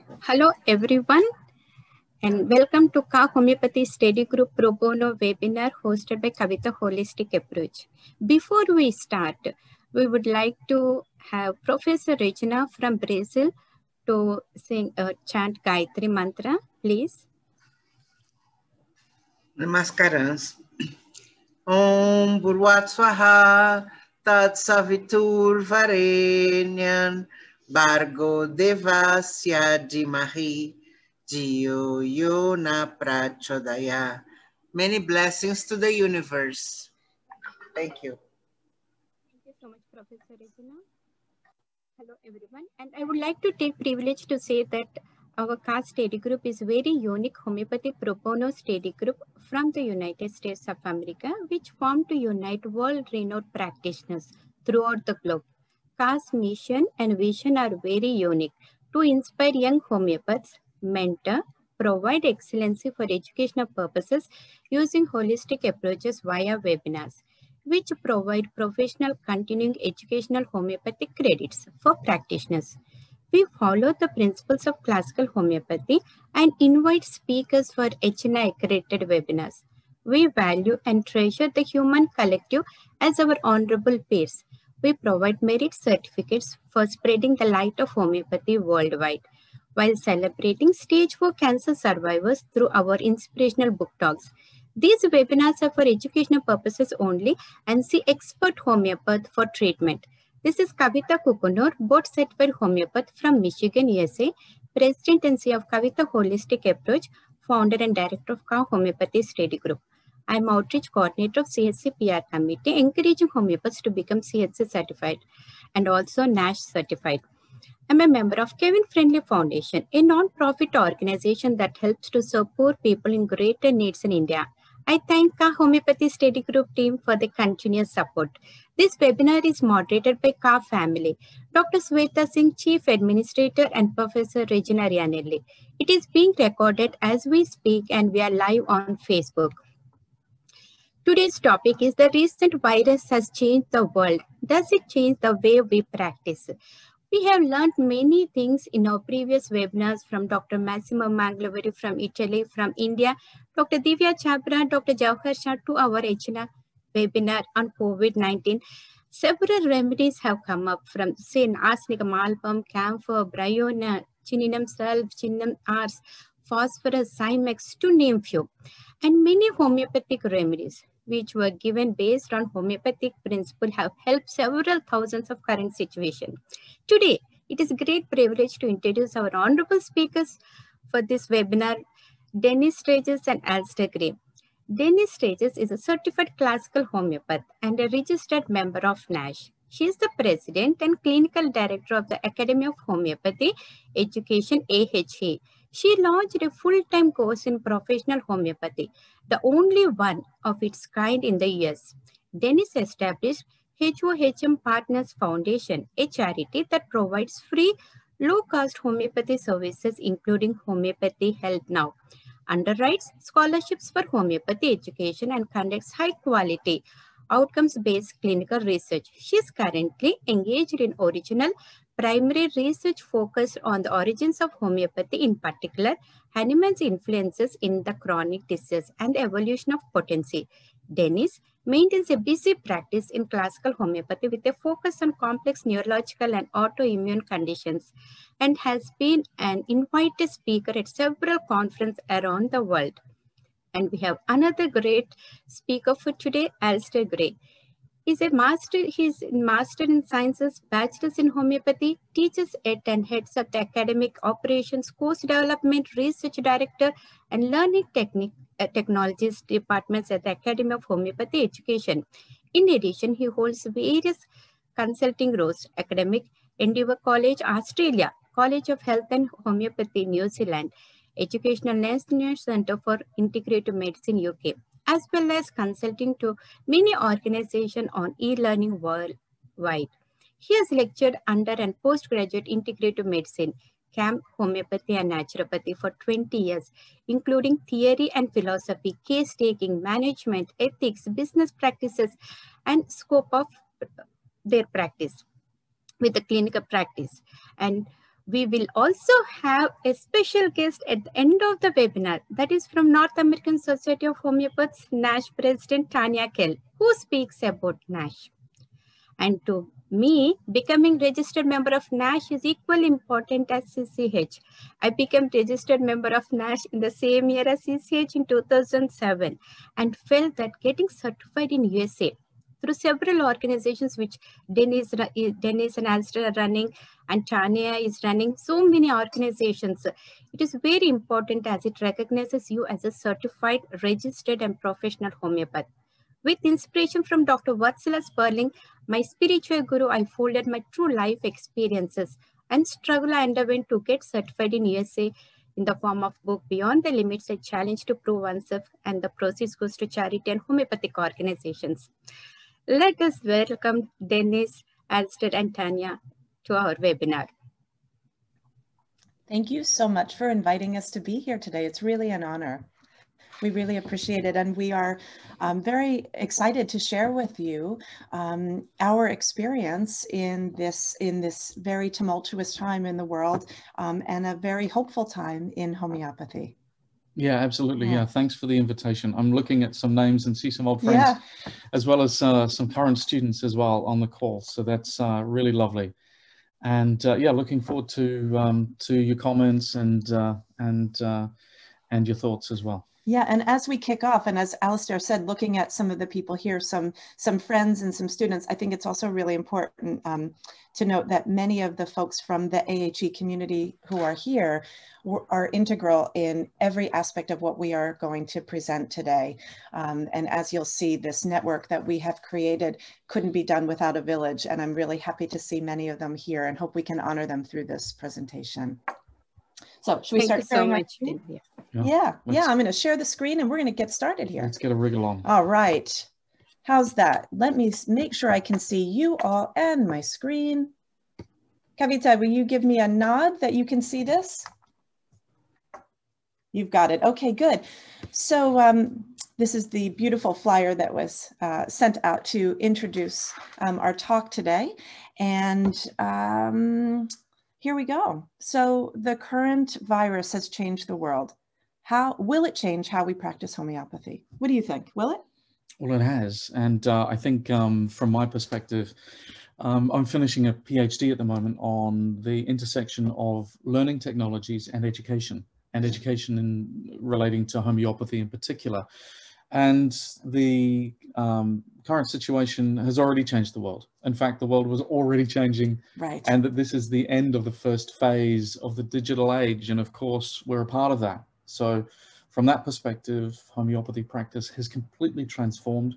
Hello everyone and welcome to KHA Homeopathy Study Group Pro Bono webinar hosted by Kavitha Holistic Approach. Before we start, we would like to have Professor Regina from Brazil to chant Gayatri Mantra, please. Namaskaram. Om Bhurvat Swaha Tat Savitur Varenyan Bargo Devasya Dhimahi Jiyo Yona Prachodaya. Many blessings to the universe. Thank you. Thank you so much, Professor Regina. Hello everyone, and I would like to take privilege to say that our KHA study group is very unique homeopathy pro bono study group from the United States of America, which formed to unite world-renowned practitioners throughout the globe. KHA's mission and vision are very unique: to inspire young homeopaths, mentor, provide excellency for educational purposes using holistic approaches via webinars, which provide professional continuing educational homeopathic credits for practitioners. We follow the principles of classical homeopathy and invite speakers for HNI accredited webinars. We value and treasure the human collective as our honorable peers. We provide merit certificates for spreading the light of homeopathy worldwide, while celebrating stage 4 cancer survivors through our inspirational book talks. These webinars are for educational purposes only and see expert homeopath for treatment. This is Kavitha Kukunur, board certified homeopath from Michigan, USA, President and CEO of Kavitha Holistic Approach, founder and director of KHA Homeopathy Study Group. I am outreach coordinator of CHC PR committee, encouraging homeopaths to become CHC certified and also NASH certified. I am a member of Kevin Friendly Foundation, a non-profit organization that helps to serve poor people in greater needs in India. I thank KHA Homeopathy Study Group team for the continuous support. This webinar is moderated by KHA family, Dr. Sweta Singh, Chief Administrator, and Professor Regina Rianelli. It is being recorded as we speak and we are live on Facebook. Today's topic is the recent virus has changed the world. Does it change the way we practice? We have learned many things in our previous webinars from Dr. Massimo Manglavari from Italy, from India, Dr. Divya Chabra, Dr. Jawahar Shah to our HNA webinar on COVID-19. Several remedies have come up from, say, arsenic malpum, camphor, bryona, chininum sulf, chininum ars, phosphorus, cymex, to name few, and many homeopathic remedies, which were given based on homeopathic principle, have helped several thousands of current situations. Today, it is a great privilege to introduce our honorable speakers for this webinar, Denise Straiges and Alastair Gray. Denise Straiges is a certified classical homeopath and a registered member of NASH. She is the president and clinical director of the Academy of Homeopathy Education, AHA. She launched a full-time course in professional homeopathy, the only one of its kind in the US. Denise established HOHM Partners Foundation, a charity that provides free, low-cost homeopathy services, including Homeopathy Help Now, underwrites scholarships for homeopathy education, and conducts high-quality, outcomes-based clinical research. She is currently engaged in original primary research focused on the origins of homeopathy, in particular, Hahnemann's influences in the chronic disease and the evolution of potency. Denise maintains a busy practice in classical homeopathy with a focus on complex neurological and autoimmune conditions, and has been an invited speaker at several conferences around the world. And we have another great speaker for today, Alastair Gray. He's master in sciences, bachelor's in homeopathy, teaches at and heads of the academic operations, course development, research director, and learning technologies departments at the Academy of Homeopathy Education. In addition, he holds various consulting roles: academic Endeavour College, Australia, College of Health and Homeopathy, New Zealand, Educational National Centre for Integrative Medicine, UK, as well as consulting to many organizations on e-learning worldwide. He has lectured under and postgraduate integrative medicine, camp, homeopathy, and naturopathy for 20 years, including theory and philosophy, case taking, management, ethics, business practices, and scope of their practice with the clinical practice. And We will also have a special guest at the end of the webinar, that is from North American Society of Homeopaths, NASH President Tanya Kell, who speaks about NASH. And to me, becoming registered member of NASH is equally important as CCH. I became registered member of NASH in the same year as CCH in 2007 and felt that getting certified in USA through several organizations which Denise and Alastair are running and Tanya is running, so many organizations. It is very important as it recognizes you as a certified, registered and professional homeopath. With inspiration from Dr. Vatsala Sperling, my spiritual guru, I folded my true life experiences and struggle I underwent to get certified in USA in the form of book Beyond the Limits, a challenge to prove oneself, and the proceeds goes to charity and homeopathic organizations. Let us welcome Denise, Alastair and Tanya to our webinar. Thank you so much for inviting us to be here today. It's really an honor. We really appreciate it, and we are very excited to share with you our experience in this very tumultuous time in the world and a very hopeful time in homeopathy. Yeah, absolutely. Yeah, thanks for the invitation. I'm looking at some names and see some old friends, as well as some current students as well on the call. So that's really lovely. And yeah, looking forward to your comments and your thoughts as well. Yeah, and as we kick off, and as Alastair said, looking at some of the people here, some friends and some students, I think it's also really important to note that many of the folks from the AHE community who are here are integral in every aspect of what we are going to present today. And as you'll see, this network that we have created couldn't be done without a village, and I'm really happy to see many of them here and hope we can honor them through this presentation. So should we start sharing? Thank you so much. Yeah, I'm going to share the screen and we're going to get started here. Let's get a wriggle on. All right. How's that? Let me make sure I can see you all and my screen. Kavitha, will you give me a nod that you can see this? You've got it. Okay, good. So this is the beautiful flyer that was sent out to introduce our talk today. And here we go. So the current virus has changed the world. How will it change how we practice homeopathy? What do you think? Will it? Well, it has. And I think from my perspective, I'm finishing a PhD at the moment on the intersection of learning technologies and education in relating to homeopathy in particular. And the current situation has already changed the world. In fact, the world was already changing, right? And that this is the end of the first phase of the digital age. And of course, we're a part of that. So from that perspective, homeopathy practice has completely transformed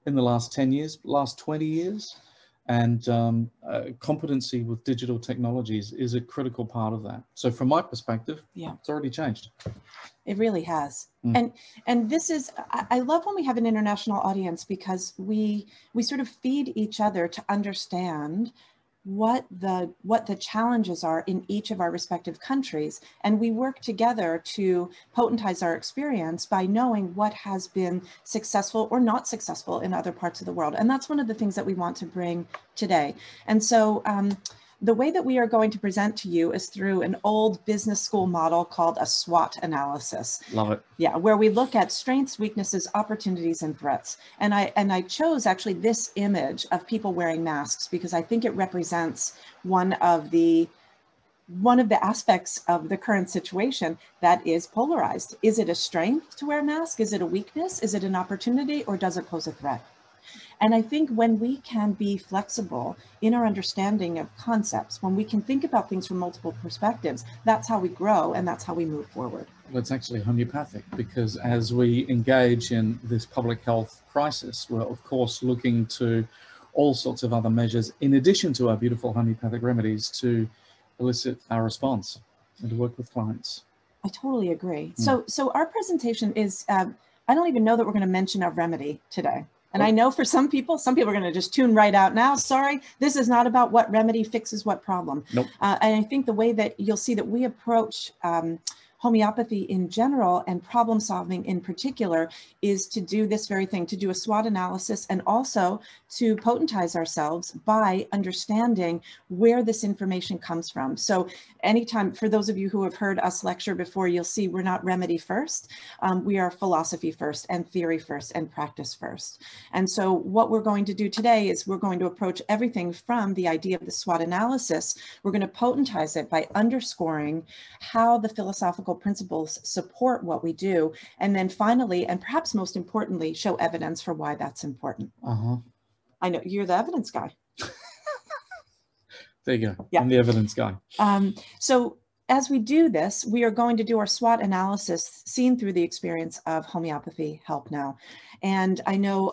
in the last 10 years, last 20 years. And competency with digital technologies is a critical part of that. So from my perspective, it's already changed. It really has. And this is, I love when we have an international audience because we sort of feed each other to understand what the challenges are in each of our respective countries. And we work together to potentize our experience by knowing what has been successful or not successful in other parts of the world. And that's one of the things that we want to bring today. And so the way that we are going to present to you is through an old business school model called a SWOT analysis. Love it. Yeah, where we look at strengths, weaknesses, opportunities, and threats. And I chose actually this image of people wearing masks because I think it represents one of the aspects of the current situation that is polarized. Is it a strength to wear a mask? Is it a weakness? Is it an opportunity, or does it pose a threat? And I think when we can be flexible in our understanding of concepts, when we can think about things from multiple perspectives, that's how we grow and that's how we move forward. Well, it's actually homeopathic because as we engage in this public health crisis, we're of course looking to all sorts of other measures in addition to our beautiful homeopathic remedies to elicit our response and to work with clients. I totally agree. So our presentation is, I don't even know that we're going to mention a remedy today. And I know for some people are going to just tune right out now. Sorry, this is not about what remedy fixes what problem. Nope. And I think the way that you'll see that we approach homeopathy in general and problem solving in particular is to do this very thing, to do a SWOT analysis and also to potentize ourselves by understanding where this information comes from. So anytime, for those of you who have heard us lecture before, you'll see we're not remedy first. We are philosophy first and theory first and practice first. And so what we're going to do today is we're going to approach everything from the idea of the SWOT analysis. We're going to potentize it by underscoring how the philosophical principles support what we do. And then finally, and perhaps most importantly, show evidence for why that's important. I know you're the evidence guy. There you go. Yeah. I'm the evidence guy. So as we do this, we are going to do our SWOT analysis seen through the experience of Homeopathy Help Now. And I know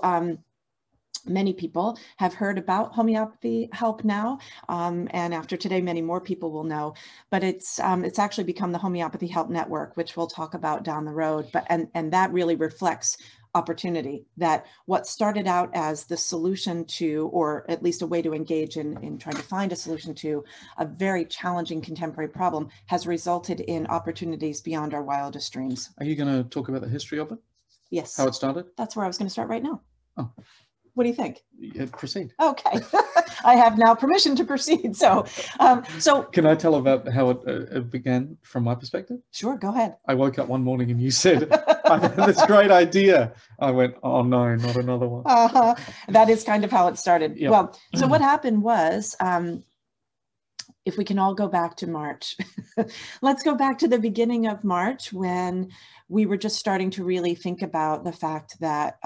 many people have heard about Homeopathy Help Now, and after today, many more people will know. But it's actually become the Homeopathy Help Network, which we'll talk about down the road. But and that really reflects opportunity, that what started out as the solution to, or at least a way to engage in trying to find a solution to a very challenging contemporary problem, has resulted in opportunities beyond our wildest dreams. Are you going to talk about the history of it? Yes. How it started? That's where I was going to start right now. Oh. What do you think? Yeah, proceed. Okay. I have now permission to proceed. So, Can I tell about how it began from my perspective? Sure, go ahead. I woke up one morning and you said, I have this great idea. I went, oh no, not another one. That is kind of how it started. Yep. Well, so what happened was, if we can all go back to March, let's go back to the beginning of March when we were just starting to really think about the fact that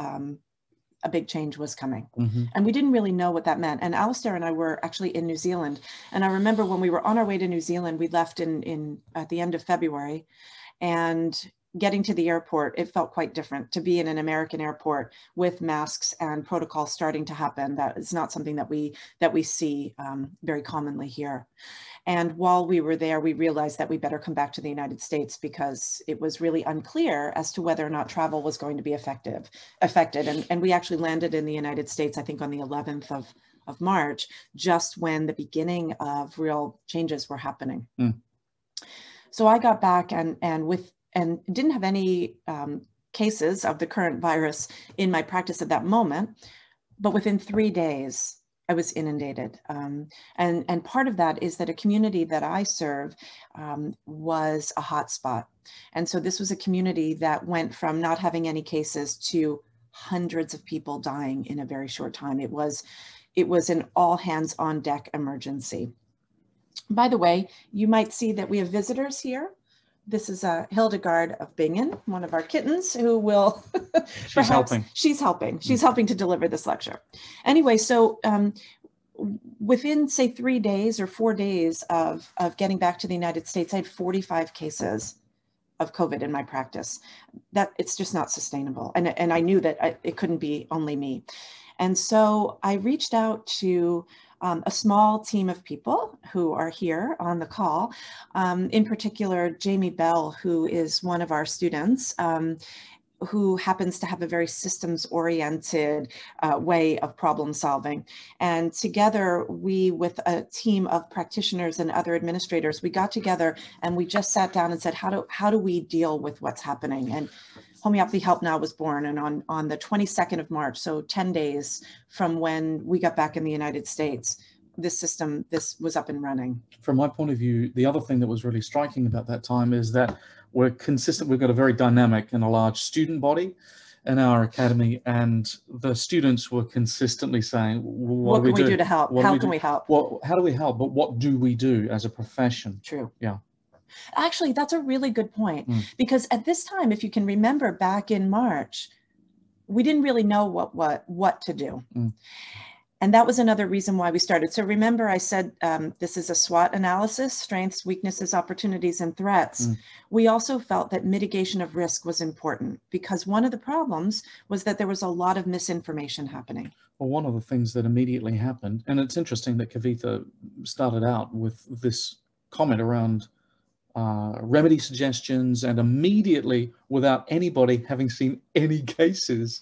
a big change was coming. And we didn't really know what that meant. And Alastair and I were actually in New Zealand. And I remember when we were on our way to New Zealand, we left at the end of February, and getting to the airport, it felt quite different to be in an American airport with masks and protocols starting to happen. That is not something that we see very commonly here. And while we were there, we realized that we better come back to the United States because it was really unclear as to whether or not travel was going to be affected. And we actually landed in the United States, I think on the 11th of March, just when the beginning of real changes were happening. So I got back and didn't have any cases of the current virus in my practice at that moment, but within 3 days, I was inundated. And part of that is that a community that I serve was a hotspot. And so this was a community that went from not having any cases to hundreds of people dying in a very short time. It was an all hands on deck emergency. By the way, you might see that we have visitors here. This is Hildegard of Bingen, one of our kittens, who will She's helping. She's helping. She's helping to deliver this lecture. Anyway, so within, say, 3 days or 4 days of getting back to the United States, I had 45 cases of COVID in my practice. That it's just not sustainable. And I knew that it couldn't be only me. And so I reached out to a small team of people who are here on the call, in particular, Jamie Bell, who is one of our students, who happens to have a very systems-oriented way of problem solving. And together, we, with a team of practitioners and other administrators, we got together and we just sat down and said, how do we deal with what's happening? And Homeopathy Help Now was born, and on the 22nd of March, so 10 days from when we got back in the United States, this was up and running. From my point of view, the other thing that was really striking about that time is that we're consistent. We've got a very dynamic and a large student body in our academy, and the students were consistently saying, what can we do to help? How can we help? Well, how do we help? But what do we do as a profession? True. Yeah. Actually, that's a really good point, because at this time, if you can remember back in March, we didn't really know what to do. And that was another reason why we started. So remember, I said this is a SWOT analysis, strengths, weaknesses, opportunities, and threats. We also felt that mitigation of risk was important, because one of the problems was that there was a lot of misinformation happening. Well, one of the things that immediately happened, and it's interesting that Kavitha started out with this comment around remedy suggestions, and immediately, without anybody having seen any cases,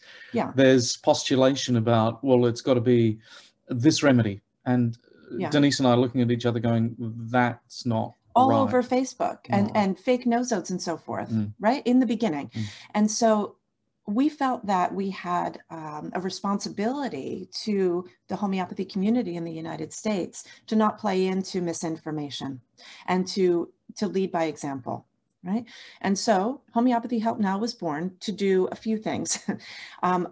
there's postulation about, well, it's got to be this remedy. And Denise and I are looking at each other going, that's not all Right. over Facebook and fake notes and so forth, right? In the beginning. And so we felt that we had a responsibility to the homeopathy community in the United States to not play into misinformation and to lead by example, right? And so Homeopathy Help Now was born to do a few things.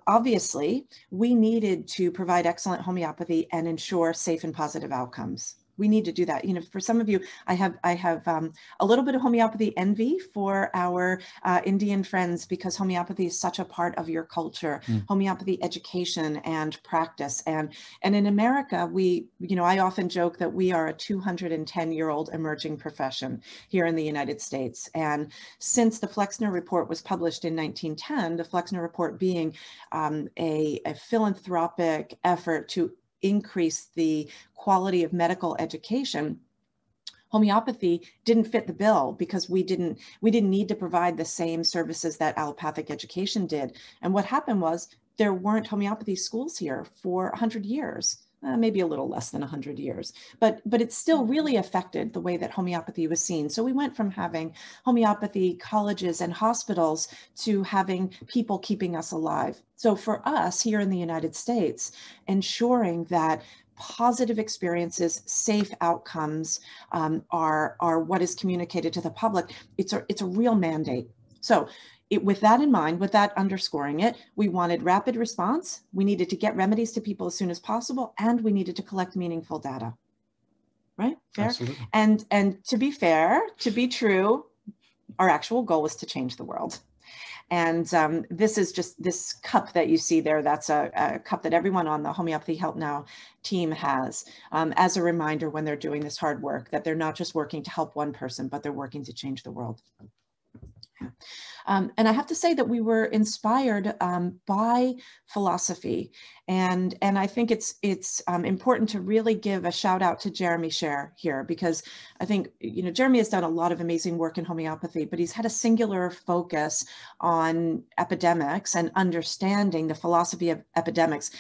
Obviously, we needed to provide excellent homeopathy and ensure safe and positive outcomes. We need to do that. You know, for some of you, I have a little bit of homeopathy envy for our Indian friends, because homeopathy is such a part of your culture, homeopathy education and practice. And in America, we, you know, I often joke that we are a 210-year-old emerging profession here in the United States. And since the Flexner report was published in 1910, the Flexner report being a philanthropic effort to increase the quality of medical education, homeopathy didn't fit the bill because we didn't need to provide the same services that allopathic education did. And what happened was there weren't homeopathy schools here for 100 years. Maybe a little less than 100 years, but it still really affected the way that homeopathy was seen. So we went from having homeopathy colleges and hospitals to having people keeping us alive. So for us here in the United States, ensuring that positive experiences, safe outcomes are what is communicated to the public, it's a real mandate. So with that in mind, with that underscoring it, we wanted rapid response. We needed to get remedies to people as soon as possible, and we needed to collect meaningful data. Right? Fair? Absolutely. And to be fair, to be true, our actual goal was to change the world. And this is just this cup that you see there. That's a cup that everyone on the Homeopathy Help Now team has as a reminder when they're doing this hard work, that they're not just working to help one person, but they're working to change the world. And I have to say that we were inspired by philosophy, and I think it's important to really give a shout out to Jeremy Scher here, because I think, you know, Jeremy has done a lot of amazing work in homeopathy, but he's had a singular focus on epidemics and understanding the philosophy of epidemics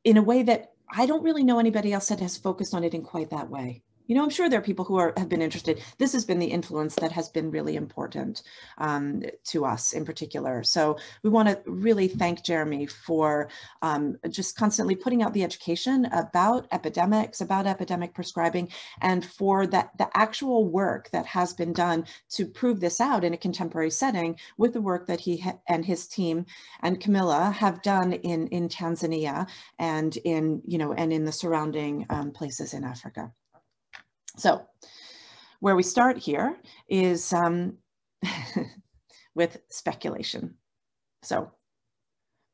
in a way that I don't really know anybody else that has focused on it in quite that way. You know, I'm sure there are people who have been interested. This has been the influence that has been really important to us in particular. So we want to really thank Jeremy for just constantly putting out the education about epidemics, about epidemic prescribing, and for the actual work that has been done to prove this out in a contemporary setting with the work that he and his team and Camilla have done in Tanzania and in, you know, and in the surrounding places in Africa. So where we start here is with speculation. So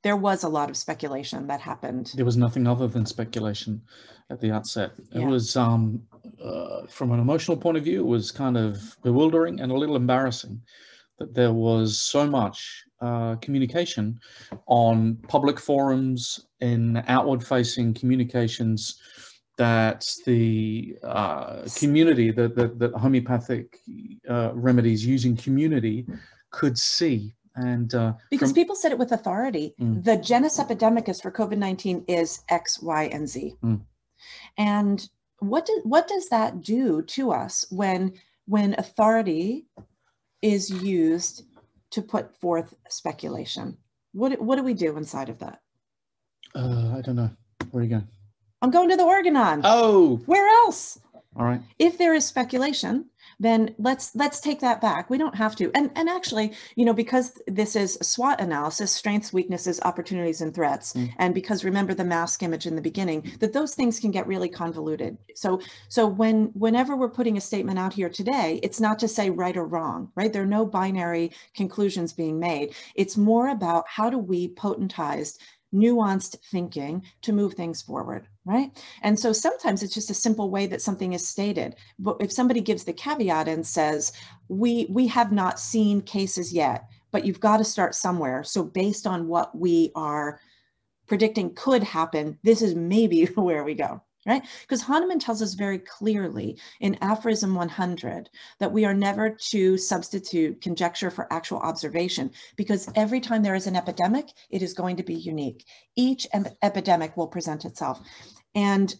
there was a lot of speculation that happened. There was nothing other than speculation at the outset. It was, from an emotional point of view, it was kind of bewildering and a little embarrassing that there was so much communication on public forums, in outward-facing communications, that the community, that homeopathic remedies using community could see. And because people said it with authority, the genus epidemicus for COVID-19 is X, Y, and Z. And what does that do to us when authority is used to put forth speculation? What do we do inside of that? I don't know. Where are you going? I'm going to the Organon. Oh, where else? All right. If there is speculation, then let's take that back. We don't have to. And actually, you know, because this is a SWOT analysis, strengths, weaknesses, opportunities, and threats, and because remember the mask image in the beginning, that those things can get really convoluted. So whenever we're putting a statement out here today, it's not to say right or wrong, right? There are no binary conclusions being made. It's more about how do we potentize nuanced thinking to move things forward, right? And so sometimes it's just a simple way that something is stated. But if somebody gives the caveat and says, we have not seen cases yet, but you've got to start somewhere. So based on what we are predicting could happen, this is maybe where we go. Right? Because Hahnemann tells us very clearly in Aphorism 100 that we are never to substitute conjecture for actual observation, because every time there is an epidemic, it is going to be unique. Each epidemic will present itself. And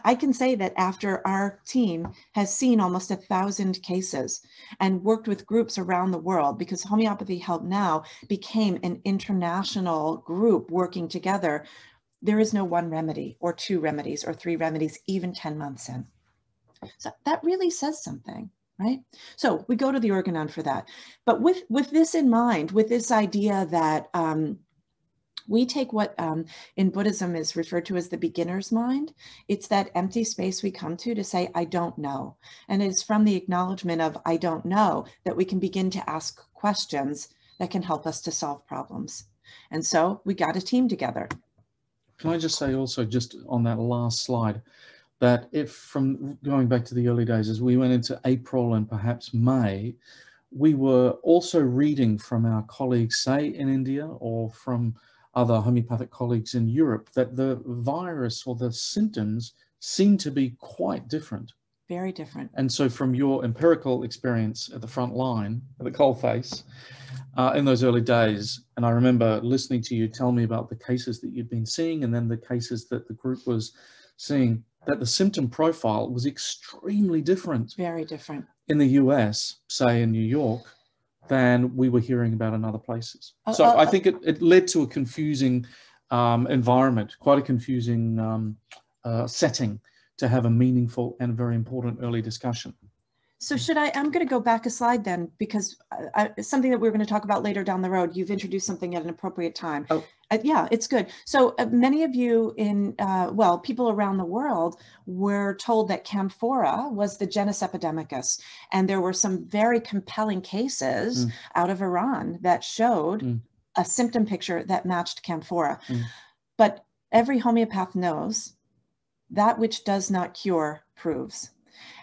I can say that after our team has seen almost 1,000 cases and worked with groups around the world, because Homeopathy Help Now became an international group working together, there is no one remedy or 2 remedies or 3 remedies, even 10 months in. So that really says something, right? So we go to the organon for that. But with this in mind, with this idea that we take what in Buddhism is referred to as the beginner's mind. It's that empty space we come to say, I don't know. And it's from the acknowledgement of I don't know that we can begin to ask questions that can help us to solve problems. And so we got a team together. Can I just say also, just on that last slide, that if from going back to the early days, as we went into April and perhaps May, we were also reading from our colleagues, say in India or from other homeopathic colleagues in Europe, that the virus or the symptoms seem to be quite different. Very different. And so from your empirical experience at the front line, at the coalface, in those early days, and I remember listening to you tell me about the cases that you'd been seeing and then the cases that the group was seeing, that the symptom profile was extremely different. Very different. In the US, say in New York, than we were hearing about in other places. So I think it led to a confusing environment, quite a confusing setting to have a meaningful and very important early discussion. So I'm going to go back a slide then, because something that we're going to talk about later down the road, you've introduced something at an appropriate time. Oh. Yeah, it's good. So many of you well, people around the world were told that camphora was the genus epidemicus. And there were some very compelling cases out of Iran that showed a symptom picture that matched camphora. But every homeopath knows that which does not cure proves.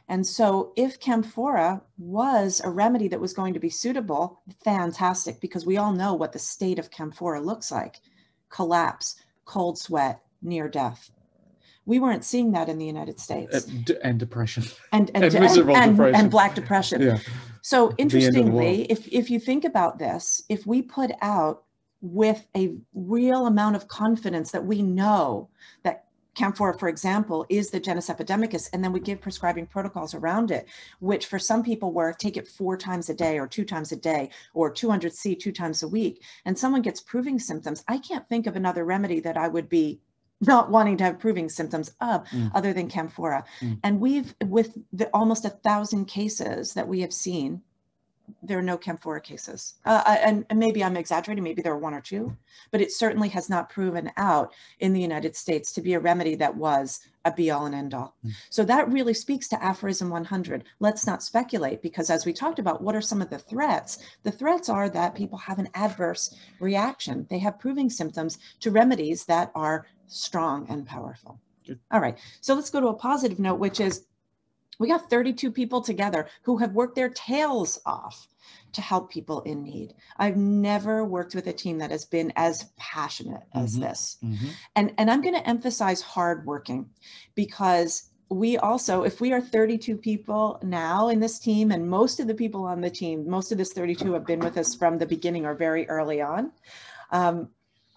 And so if camphora was a remedy that was going to be suitable, fantastic, because we all know what the state of camphora looks like: collapse, cold sweat, near death. We weren't seeing that in the United States. And depression. And miserable depression. And Black depression. Yeah. So interestingly, if you think about this, if we put out with a real amount of confidence that we know that camphora, for example, is the genus epidemicus, and then we give prescribing protocols around it, which for some people were take it 4 times a day or 2 times a day or 200C 2 times a week, and someone gets proving symptoms, I can't think of another remedy that I would be not wanting to have proving symptoms of other than camphora. And with the almost 1,000 cases that we have seen, there are no camphora cases. And maybe I'm exaggerating, maybe there are 1 or 2, but it certainly has not proven out in the United States to be a remedy that was a be all and end all. So that really speaks to aphorism 100. Let's not speculate, because as we talked about, what are some of the threats? The threats are that people have an adverse reaction. They have proving symptoms to remedies that are strong and powerful. Good. All right, so let's go to a positive note, which is we got 32 people together who have worked their tails off to help people in need. I've never worked with a team that has been as passionate as this. And I'm going to emphasize hardworking, because we also, if we are 32 people now in this team, and most of the people on the team, most of this 32 have been with us from the beginning or very early on.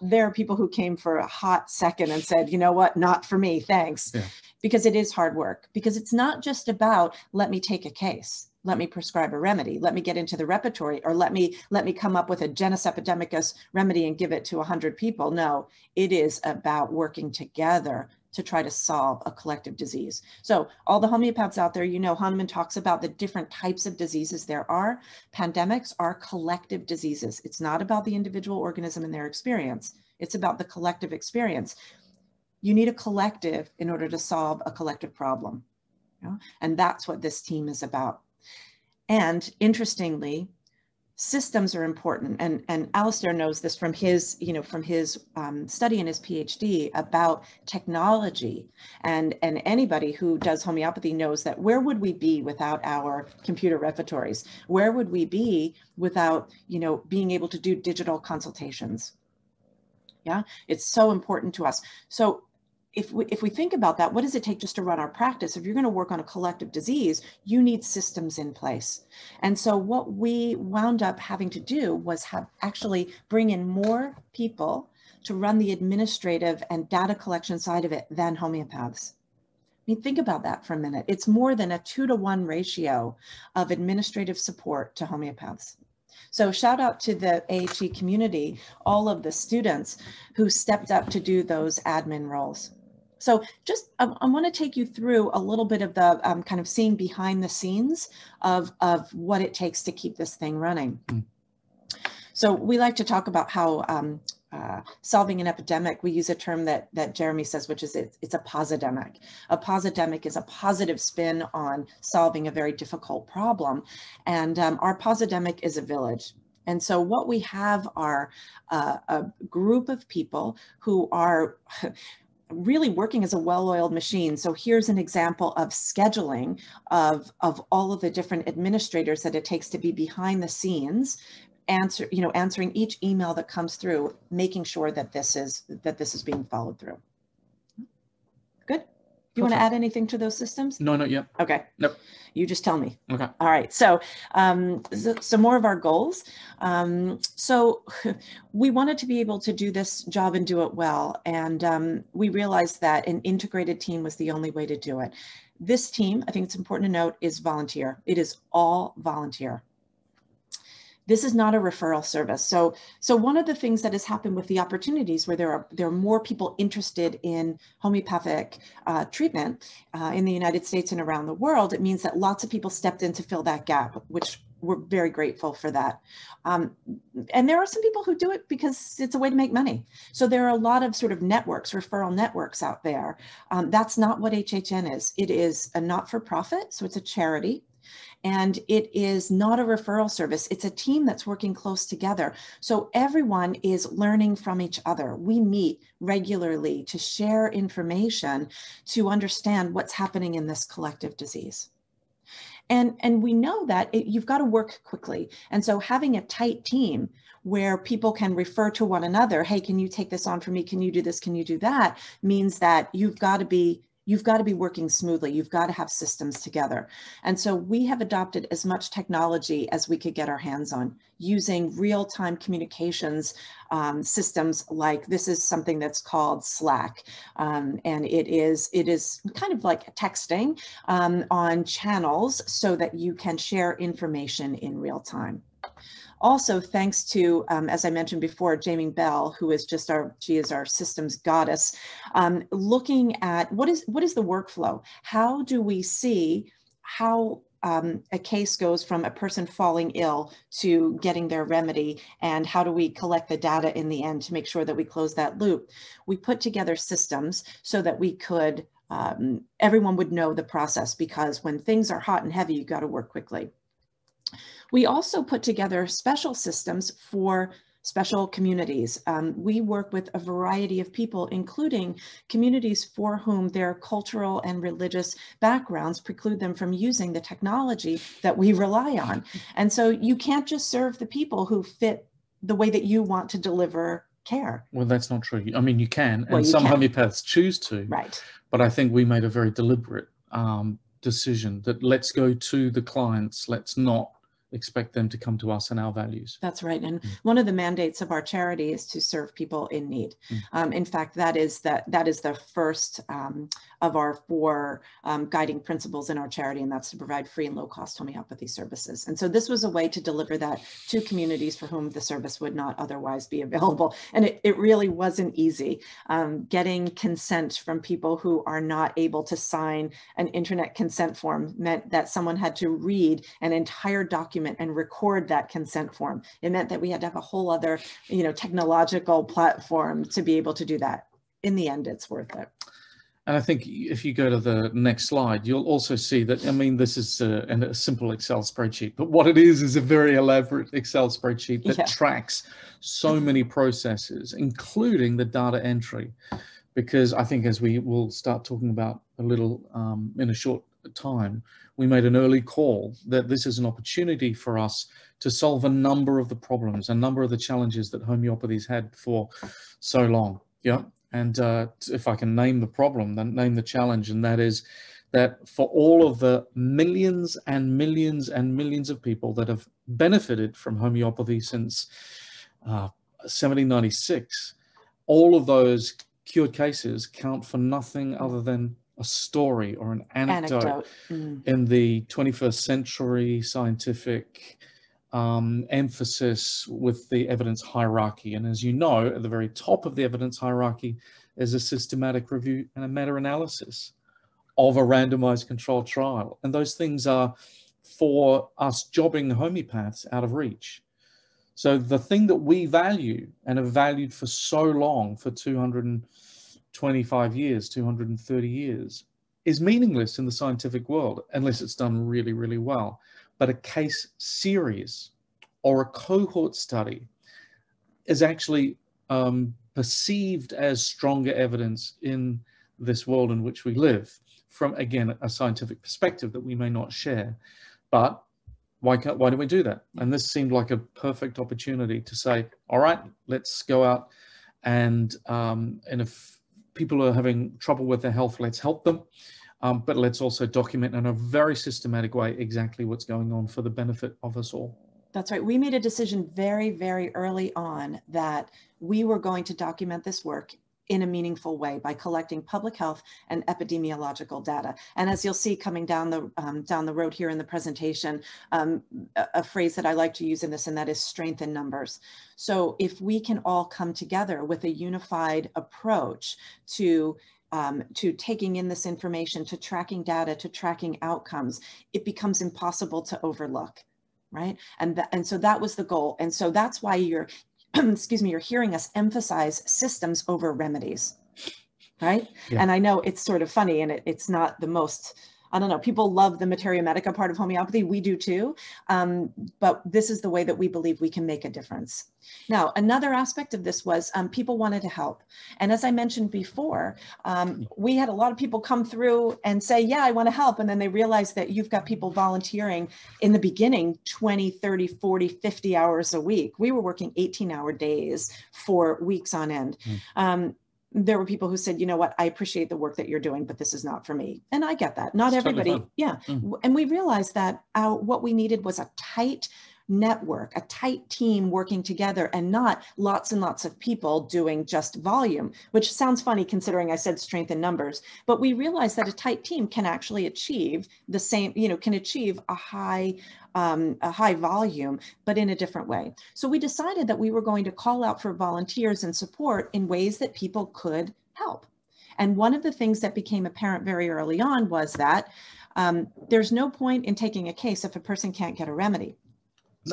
There are people who came for a hot second and said, you know what, not for me, thanks. Yeah. Because it is hard work, because it's not just about, let me take a case, let me prescribe a remedy, let me get into the repertory, or let me come up with a genus epidemicus remedy and give it to 100 people. No, it is about working together to try to solve a collective disease. So all the homeopaths out there, you know, Hahnemann talks about the different types of diseases there are. Pandemics are collective diseases. It's not about the individual organism and their experience. It's about the collective experience. You need a collective in order to solve a collective problem. You know? And that's what this team is about. And interestingly, systems are important. And Alastair knows this from his, study in his PhD about technology. And anybody who does homeopathy knows that where would we be without our computer repertories? Where would we be without, being able to do digital consultations? Yeah, it's so important to us. So if we think about that, what does it take just to run our practice? If you're going to work on a collective disease, you need systems in place. And so what we wound up having to do was actually bring in more people to run the administrative and data collection side of it than homeopaths. mean, think about that for a minute. It's more than a 2-to-1 ratio of administrative support to homeopaths. So shout out to the AHE community, all of the students who stepped up to do those admin roles. So just, I want to take you through a little bit of the kind of seeing behind the scenes of what it takes to keep this thing running. So we like to talk about how solving an epidemic, we use a term that Jeremy says, which is it's a posidemic. A posidemic is a positive spin on solving a very difficult problem. And our posidemic is a village. And so what we have are a group of people who are really working as a well-oiled machine. So here's an example of scheduling of all of the different administrators that it takes to be behind the scenes, answering each email that comes through, making sure that this is being followed through. Good. Do you want to add anything to those systems? No, not yet. Okay. Nope. You just tell me. Okay. All right. So, some more of our goals. So we wanted to be able to do this job and do it well. And we realized that an integrated team was the only way to do it. This team, I think it's important to note, is volunteer. It is all volunteer. This is not a referral service. So one of the things that has happened with the opportunities where there are more people interested in homeopathic treatment in the United States and around the world, it means that lots of people stepped in to fill that gap, which we're very grateful for that. And there are some people who do it because it's a way to make money. So there are a lot of sort of networks, referral networks out there. That's not what HHN is. It is a not-for-profit, so it's a charity. And it is not a referral service. It's a team that's working close together. So everyone is learning from each other. We meet regularly to share information to understand what's happening in this collective disease. And we know that you've got to work quickly. And so having a tight team where people can refer to one another, hey, can you take this on for me? Can you do this? Can you do that? Means that you've got to be working smoothly. You've got to have systems together. And so we have adopted as much technology as we could get our hands on, using real-time communications systems. Like this is something that's called Slack. And it is kind of like texting on channels so that you can share information in real time. Also, thanks to, as I mentioned before, Jamie Bell, who is she is our systems goddess, looking at what is the workflow? How do we see how a case goes from a person falling ill to getting their remedy, and how do we collect the data in the end to make sure that we close that loop? We put together systems so that we could, everyone would know the process, because when things are hot and heavy, you got to work quickly. We also put together special systems for special communities. We work with a variety of people, including communities for whom their cultural and religious backgrounds preclude them from using the technology that we rely on. And so you can't just serve the people who fit the way that you want to deliver care. Well, that's not true. I mean, you can, and some homeopaths choose to. Right. But I think we made a very deliberate decision that let's go to the clients, let's not expect them to come to us and our values. That's right. And one of the mandates of our charity is to serve people in need. In fact, that is the first of our 4 guiding principles in our charity, and that's to provide free and low-cost homeopathy services. And so this was a way to deliver that to communities for whom the service would not otherwise be available. And it really wasn't easy. Getting consent from people who are not able to sign an internet consent form meant that someone had to read an entire document and record that consent form. It meant that we had to have a whole other, technological platform to be able to do that. In the end, it's worth it. And I think if you go to the next slide, you'll also see that, I mean, this is a simple Excel spreadsheet, but what it is a very elaborate Excel spreadsheet that tracks so many processes, including the data entry. Because I think, as we will start talking about a little in a short time, we made an early call that this is an opportunity for us to solve a number of the problems, a number of the challenges that homeopathy's had for so long. Yeah. And if I can name the problem, then name the challenge, and that is that for all of the millions and millions and millions of people that have benefited from homeopathy since 1796, all of those cured cases count for nothing other than a story or an anecdote. In the 21st century scientific emphasis with the evidence hierarchy. And as you know, at the very top of the evidence hierarchy is a systematic review and a meta-analysis of a randomized controlled trial. And those things are, for us jobbing homeopaths, out of reach. So the thing that we value and have valued for so long, for 225 years, 230 years, is meaningless in the scientific world unless it's done really, really well. But a case series or a cohort study is actually perceived as stronger evidence in this world in which we live, from, again, a scientific perspective that we may not share. But why don't we do that? And this seemed like a perfect opportunity to say, all right, let's go out and if people are having trouble with their health, let's help them. But let's also document in a very systematic way exactly what's going on for the benefit of us all. That's right. We made a decision very, very early on that we were going to document this work in a meaningful way by collecting public health and epidemiological data. And as you'll see coming down the road here in the presentation, a phrase that I like to use in this, and that is strength in numbers. So if we can all come together with a unified approach to taking in this information, to tracking data, to tracking outcomes, it becomes impossible to overlook, right? And so that was the goal. And so that's why you're you're hearing us emphasize systems over remedies, right? Yeah. And I know it's sort of funny, and it's not the most, I don't know, people love the materia medica part of homeopathy. We do too. But this is the way that we believe we can make a difference. Now, another aspect of this was people wanted to help. And as I mentioned before, we had a lot of people come through and say, yeah, I want to help. And then they realize that you've got people volunteering in the beginning, 20, 30, 40, 50 hours a week. We were working 18-hour days for weeks on end. There were people who said, you know what, I appreciate the work that you're doing, but this is not for me. And I get that. Not everybody. Totally. Yeah. And we realized that what we needed was a tight network, a tight team working together, and not lots and lots of people doing just volume, which sounds funny considering I said strength in numbers. But we realized that a tight team can actually achieve the same, can achieve a high volume, but in a different way. So we decided that we were going to call out for volunteers and support in ways that people could help. And one of the things that became apparent very early on was that there's no point in taking a case if a person can't get a remedy.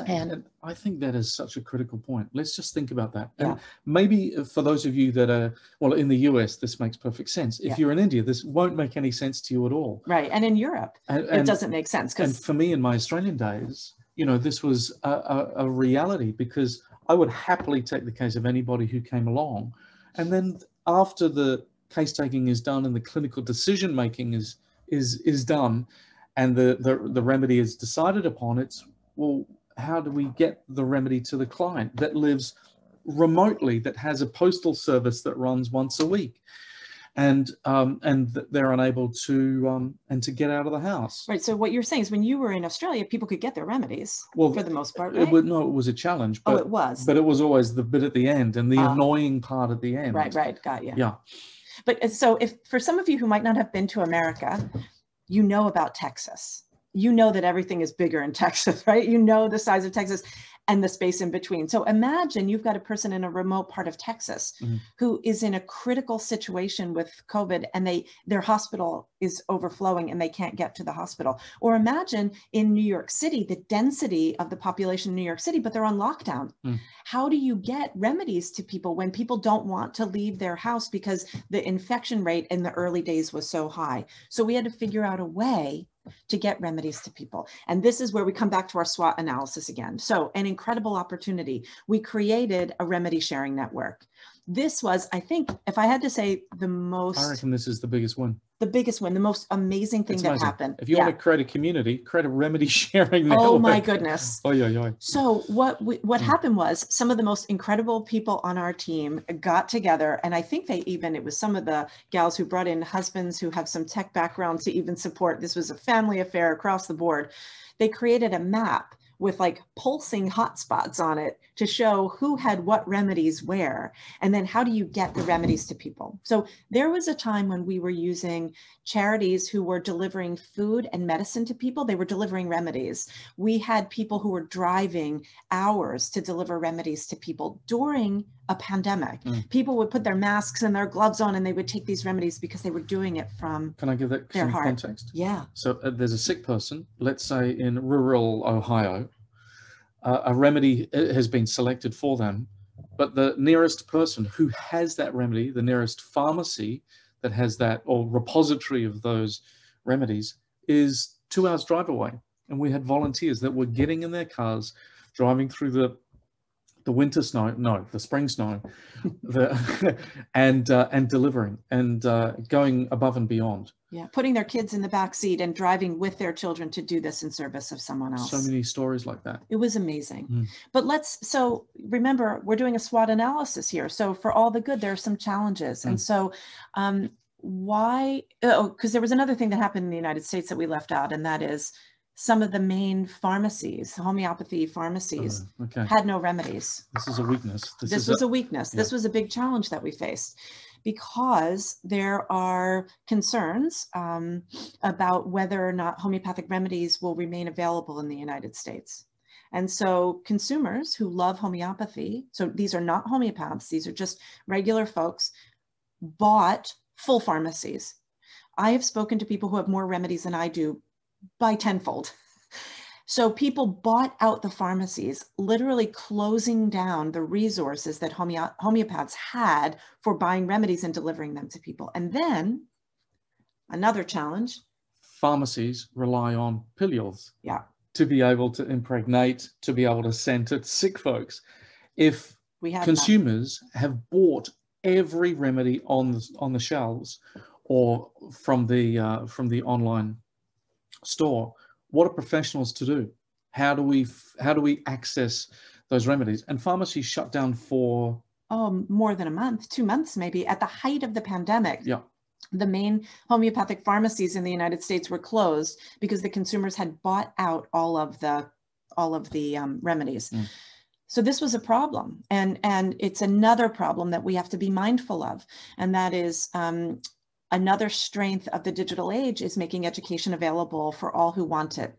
And I think that is such a critical point. Let's just think about that. And maybe for those of you that are, well, in the US, this makes perfect sense. If you're in India, this won't make any sense to you at all. Right. And in Europe, it doesn't make sense. And for me in my Australian days, this was a reality, because I would happily take the case of anybody who came along. And then after the case taking is done and the clinical decision making is done and the remedy is decided upon, it's, well, how do we get the remedy to the client that lives remotely, that has a postal service that runs once a week, and they're unable to get out of the house? Right. So what you're saying is, when you were in Australia, people could get their remedies, well, for the most part, right? It was a challenge. But, it was. But it was always the bit at the end and the annoying part at the end. Right. Got you. Yeah. But so if for some of you who might not have been to America, you know about Texas. You know that everything is bigger in Texas, right? You know the size of Texas and the space in between. So imagine you've got a person in a remote part of Texas who is in a critical situation with COVID, and their hospital is overflowing and they can't get to the hospital. Or imagine in New York City, the density of the population in New York City, but they're on lockdown. How do you get remedies to people when people don't want to leave their house because the infection rate in the early days was so high? So we had to figure out a way to get remedies to people. And this is where we come back to our SWOT analysis again. So an incredible opportunity. We created a remedy sharing network. This was, I think, if I had to say, the most... I reckon this is the biggest one. The biggest one, the most amazing thing that happened. If you want to create a community, create a remedy sharing network. Oh my goodness. Oh. So what happened was, some of the most incredible people on our team got together, and I think it was some of the gals who brought in husbands who have some tech background to even support. This was a family affair across the board. They created a map with like pulsing hotspots on it to show who had what remedies where, and then how do you get the remedies to people. So there was a time when we were using charities who were delivering food and medicine to people. They were delivering remedies. We had people who were driving hours to deliver remedies to people during a pandemic. People would put their masks and their gloves on and they would take these remedies because they were doing it from Can I give that some context? Yeah. So there's a sick person, let's say in rural Ohio, a remedy has been selected for them, but the nearest person who has that remedy, the nearest pharmacy that has that, or repository of those remedies, is 2 hours drive away. And we had volunteers that were getting in their cars, driving through the winter snow, no, the spring snow, and delivering and going above and beyond. Yeah, putting their kids in the back seat and driving with their children to do this in service of someone else. So many stories like that. It was amazing. But so remember, we're doing a SWOT analysis here. So for all the good, there are some challenges. And so why, because there was another thing that happened in the United States that we left out, and that is some of the main pharmacies, homeopathy pharmacies, had no remedies. This is a weakness. This was a weakness. Yeah. This was a big challenge that we faced, because there are concerns about whether or not homeopathic remedies will remain available in the United States. And so consumers who love homeopathy, so these are not homeopaths, these are just regular folks, bought full pharmacies. I have spoken to people who have more remedies than I do by tenfold. So people bought out the pharmacies, literally closing down the resources that homeopaths had for buying remedies and delivering them to people. And then another challenge. Pharmacies rely on pilules to be able to impregnate, to be able to send to sick folks. If consumers have bought every remedy on the shelves or from the online store, what are professionals to do? How do we access those remedies? And pharmacies shut down for more than a month, 2 months maybe, at the height of the pandemic. Yeah. The main homeopathic pharmacies in the United States were closed because the consumers had bought out all of the remedies. So this was a problem, and it's another problem that we have to be mindful of, and that is another strength of the digital age is making education available for all who want it.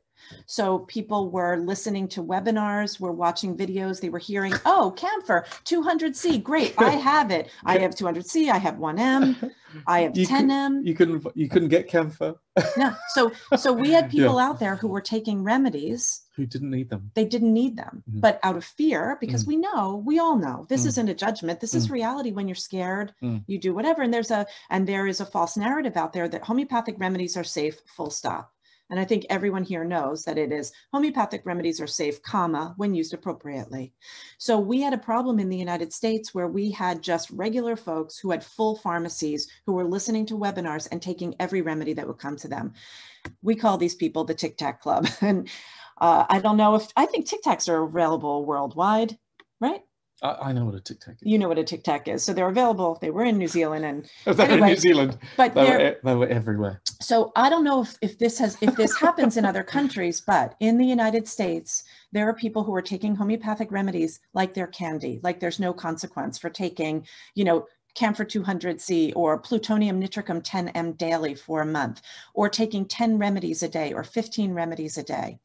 So people were listening to webinars, were watching videos, they were hearing, oh, camphor, 200C, great, I have it. I have 200C, I have 1M, I have 10M. You couldn't get camphor. No, so we had people out there who were taking remedies. Who didn't need them. They didn't need them, but out of fear, because we all know, this isn't a judgment, this is reality. When you're scared, you do whatever. And there is a false narrative out there that homeopathic remedies are safe, full stop. And I think everyone here knows that it is. Homeopathic remedies are safe, comma, when used appropriately. So we had a problem in the United States where we had just regular folks who had full pharmacies who were listening to webinars and taking every remedy that would come to them. We call these people the Tic Tac Club. And I don't know I think Tic Tacs are available worldwide, right? I know what a Tic Tac is. You know what a Tic Tac is. So they're available. They were in New Zealand, and they were in New Zealand, but they were everywhere. So I don't know if this happens in other countries, but in the United States, there are people who are taking homeopathic remedies like they're candy, like there's no consequence for taking, camphor 200C or plutonium nitricum 10M daily for a month, or taking 10 remedies a day or 15 remedies a day.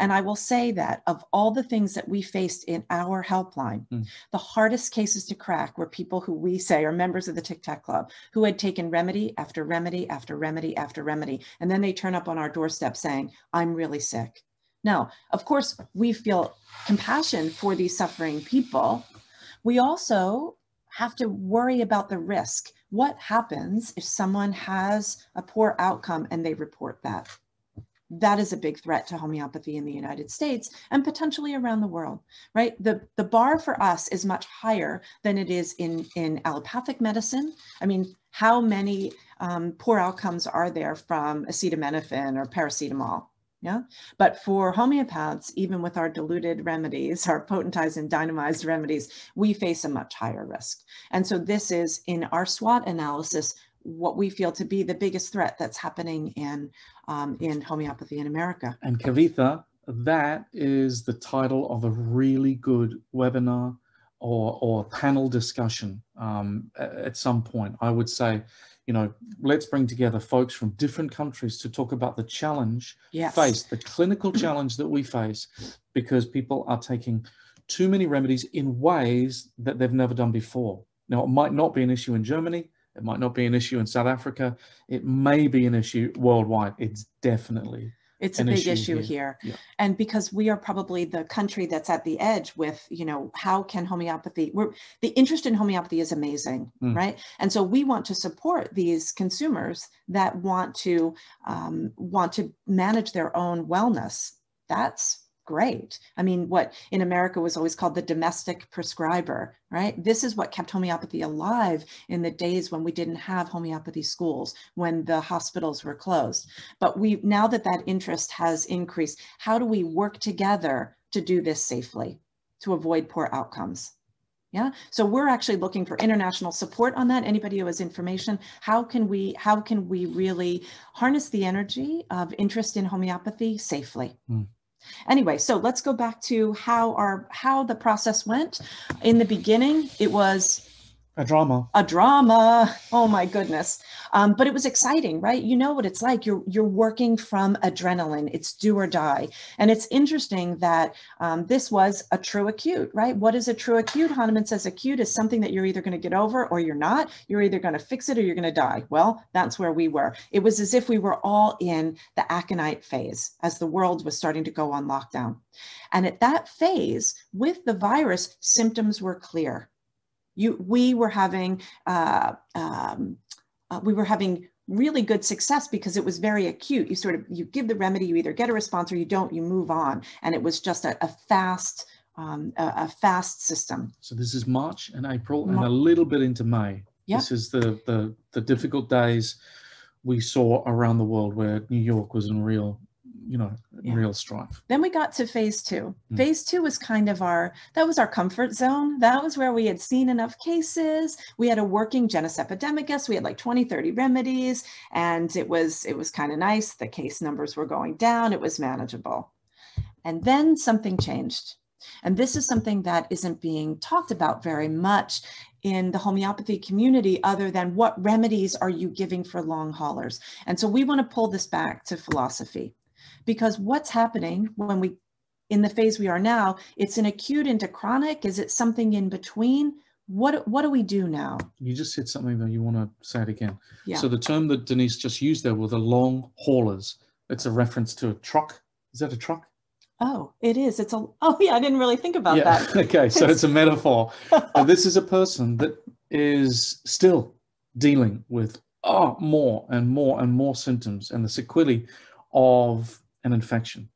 And I will say that of all the things that we faced in our helpline, the hardest cases to crack were people who we say are members of the Tic Tac Club, who had taken remedy after remedy after remedy after remedy. And then they turn up on our doorstep saying, I'm really sick. Now, of course, we feel compassion for these suffering people. We also have to worry about the risk. What happens if someone has a poor outcome and they report that? That is a big threat to homeopathy in the United States and potentially around the world, right? The bar for us is much higher than it is in allopathic medicine. I mean, how many poor outcomes are there from acetaminophen or paracetamol? Yeah, but for homeopaths, even with our diluted remedies, our potentized and dynamized remedies, we face a much higher risk. And so this is, in our SWOT analysis, what we feel to be the biggest threat that's happening in homeopathy in America. And Kavitha, that is the title of a really good webinar or panel discussion at some point. I would say, you know, let's bring together folks from different countries to talk about the challenge faced, the clinical challenge that we face, because people are taking too many remedies in ways that they've never done before. Now, it might not be an issue in Germany. It might not be an issue in South Africa. It may be an issue worldwide. It's definitely It's a big issue here. Yeah. And because we are probably the country that's at the edge with, you know, how can homeopathy, the interest in homeopathy is amazing, right? And so we want to support these consumers that want to manage their own wellness. That's great. I mean, what in America was always called the domestic prescriber, right? This is what kept homeopathy alive in the days when we didn't have homeopathy schools, when the hospitals were closed. But now that that interest has increased, how do we work together to do this safely, to avoid poor outcomes? Yeah. So we're actually looking for international support on that. Anybody who has information, how can we really harness the energy of interest in homeopathy safely? Anyway, so let's go back to how the process went. In the beginning, it was a drama. Oh my goodness. But it was exciting, right? You know what it's like. You're working from adrenaline. It's do or die. And it's interesting that this was a true acute, right? What is a true acute? Hahnemann says acute is something that you're either going to get over or you're not. You're either going to fix it or you're going to die. Well, that's where we were. It was as if we were all in the aconite phase as the world was starting to go on lockdown. And at that phase, with the virus, symptoms were clear. We were having really good success because it was very acute. You give the remedy, you either get a response or you don't, you move on. And it was just a fast system. So this is March and April and a little bit into May. Yep. This is the difficult days we saw around the world where New York was in real strife. Then we got to phase 2. Phase 2 was kind of our comfort zone. That was where we had seen enough cases. We had a working genus epidemicus. We had like 20, 30 remedies, and it was kind of nice. The case numbers were going down. It was manageable. And then something changed. And this is something that isn't being talked about very much in the homeopathy community, other than what remedies are you giving for long haulers? And so we want to pull this back to philosophy. Because what's happening when in the phase we are now, it's an acute into chronic. Is it something in between? What do we do now? You just said something that you want to say it again. Yeah. So the term that Denise just used there were the long haulers. It's a reference to a truck. Is that a truck? Oh, it is. Oh yeah, I didn't really think about that. Okay, so it's a metaphor. This is a person that is still dealing with more and more and more symptoms and the sequelae of an infection.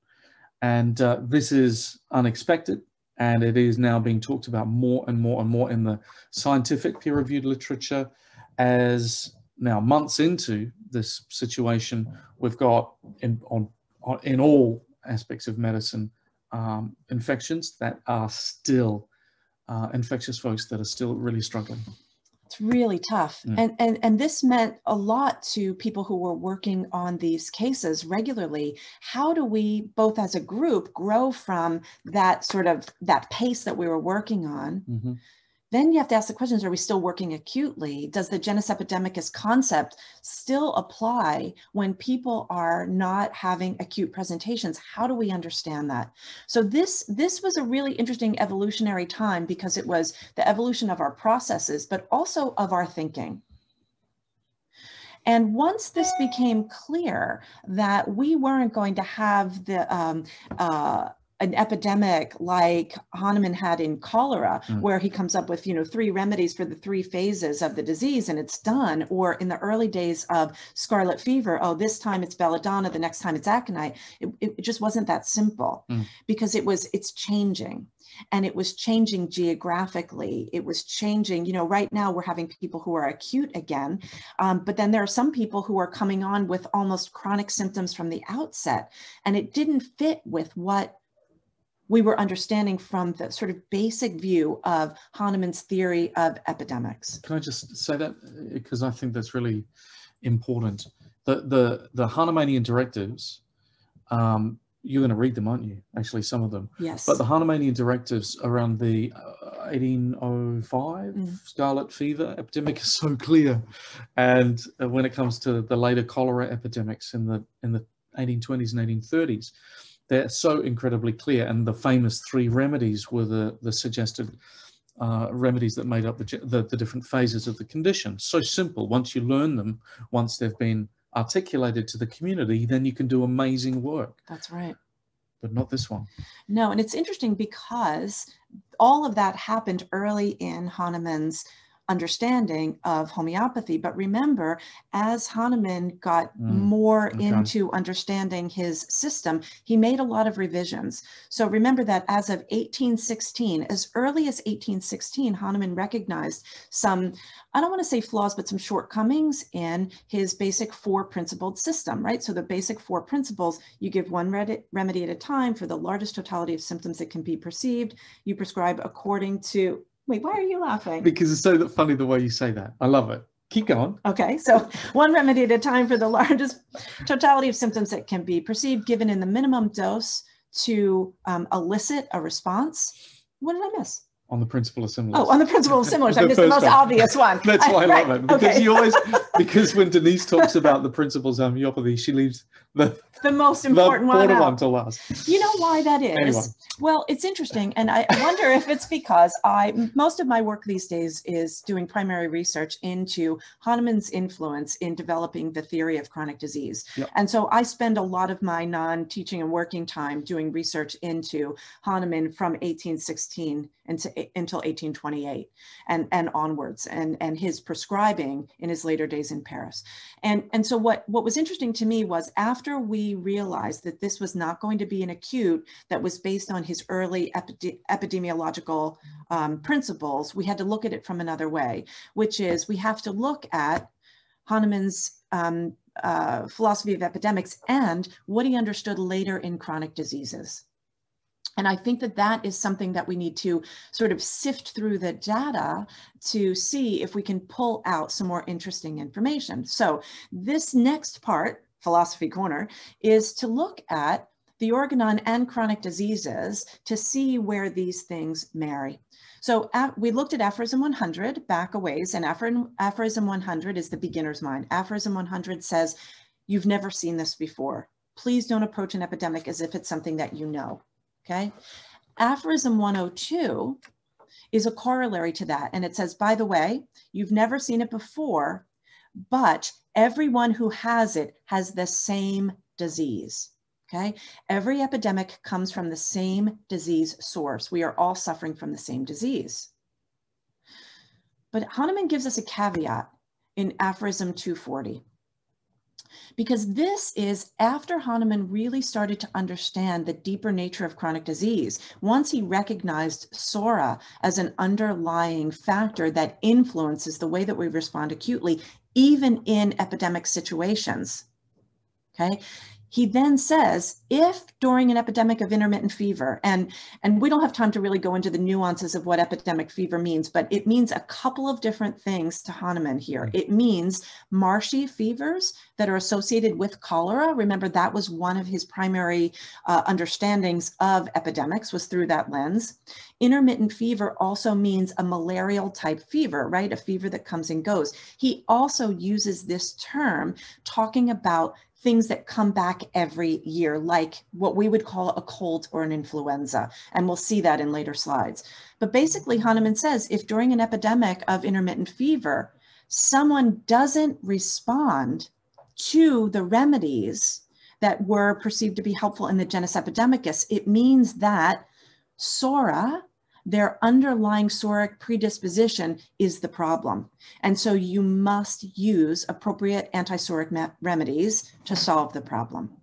And this is unexpected, and it is now being talked about more and more and more in the scientific peer-reviewed literature. As now months into this situation, we've got in all aspects of medicine infections that are still infectious folks that are still really struggling. It's really tough. And this meant a lot to people who were working on these cases regularly. How do we, both as a group, grow from that that pace that we were working on? Then you have to ask the questions, are we still working acutely? Does the genus epidemicus concept still apply when people are not having acute presentations? How do we understand that? So this was a really interesting evolutionary time, because it was the evolution of our processes, but also of our thinking. And once this became clear that we weren't going to have an epidemic like Hahnemann had in cholera, where he comes up with 3 remedies for the 3 phases of the disease and it's done, or in the early days of scarlet fever, this time it's belladonna, the next time it's aconite. It just wasn't that simple, because it's changing. And it was changing geographically. It was changing, right now we're having people who are acute again, but then there are some people who are coming on with almost chronic symptoms from the outset, and it didn't fit with what we were understanding from the sort of basic view of Hahnemann's theory of epidemics. Can I just say that? Because I think that's really important. The Harmonian directives you're going to read them, aren't you? Actually, some of them. Yes. But the Harmonian directives around the 1805 scarlet fever epidemic is so clear. And when it comes to the later cholera epidemics in the 1820s and 1830s, they're so incredibly clear. And the famous 3 remedies were the suggested remedies that made up the different phases of the condition. So simple. Once you learn them, once they've been articulated to the community, then you can do amazing work. That's right. But not this one. No, and it's interesting because all of that happened early in Hahnemann's understanding of homeopathy. But remember, as Hahnemann got more into understanding his system, he made a lot of revisions. So remember that as of 1816, as early as 1816, Hahnemann recognized some, I don't want to say flaws, but some shortcomings in his basic 4-principled system, right? So the basic 4 principles, you give one remedy at a time for the largest totality of symptoms that can be perceived. You prescribe according to, wait, why are you laughing? Because it's so funny the way you say that. I love it. Keep going. Okay, so one remedy at a time for the largest totality of symptoms that can be perceived, given in the minimum dose to elicit a response. What did I miss? On the principle of similars. Oh, on the principle of similars. I missed the most obvious one. That's why I love it. Because okay. you always, because when Denise talks about the principles of homeopathy, she leaves the most important one to last. You know why that is? Anyway. Well, it's interesting. And I wonder if it's because most of my work these days is doing primary research into Hahnemann's influence in developing the theory of chronic disease. Yep. And so I spend a lot of my non-teaching and working time doing research into Hahnemann from 1816 until 1828 and onwards, and his prescribing in his later days in Paris. And so what was interesting to me was after we realized that this was not going to be an acute that was based on his early epidemiological principles, we had to look at it from another way, which is we have to look at Hahnemann's philosophy of epidemics and what he understood later in chronic diseases. And I think that that is something that we need to sort of sift through the data to see if we can pull out some more interesting information. So this next part, Philosophy Corner, is to look at the organon and chronic diseases to see where these things marry. So we looked at aphorism 100 back a ways, and aphorism 100 is the beginner's mind. Aphorism 100 says, you've never seen this before. Please don't approach an epidemic as if it's something that you know. Okay. Aphorism 102 is a corollary to that. And it says, by the way, you've never seen it before, but everyone who has it has the same disease. Okay. Every epidemic comes from the same disease source. We are all suffering from the same disease. But Hahnemann gives us a caveat in aphorism 240. Because this is after Hahnemann really started to understand the deeper nature of chronic disease. Once he recognized Sora as an underlying factor that influences the way that we respond acutely, even in epidemic situations, okay? He then says, if during an epidemic of intermittent fever, and we don't have time to really go into the nuances of what epidemic fever means, but it means a couple of different things to Hahnemann here. It means marshy fevers that are associated with cholera. Remember, that was one of his primary understandings of epidemics, was through that lens. Intermittent fever also means a malarial type fever, right? A fever that comes and goes. He also uses this term talking about things that come back every year, like what we would call a cold or an influenza. And we'll see that in later slides. But basically, Hahnemann says, if during an epidemic of intermittent fever, someone doesn't respond to the remedies that were perceived to be helpful in the genus epidemicus, it means that Sora, their underlying soric predisposition, is the problem. And so you must use appropriate antisoric remedies to solve the problem.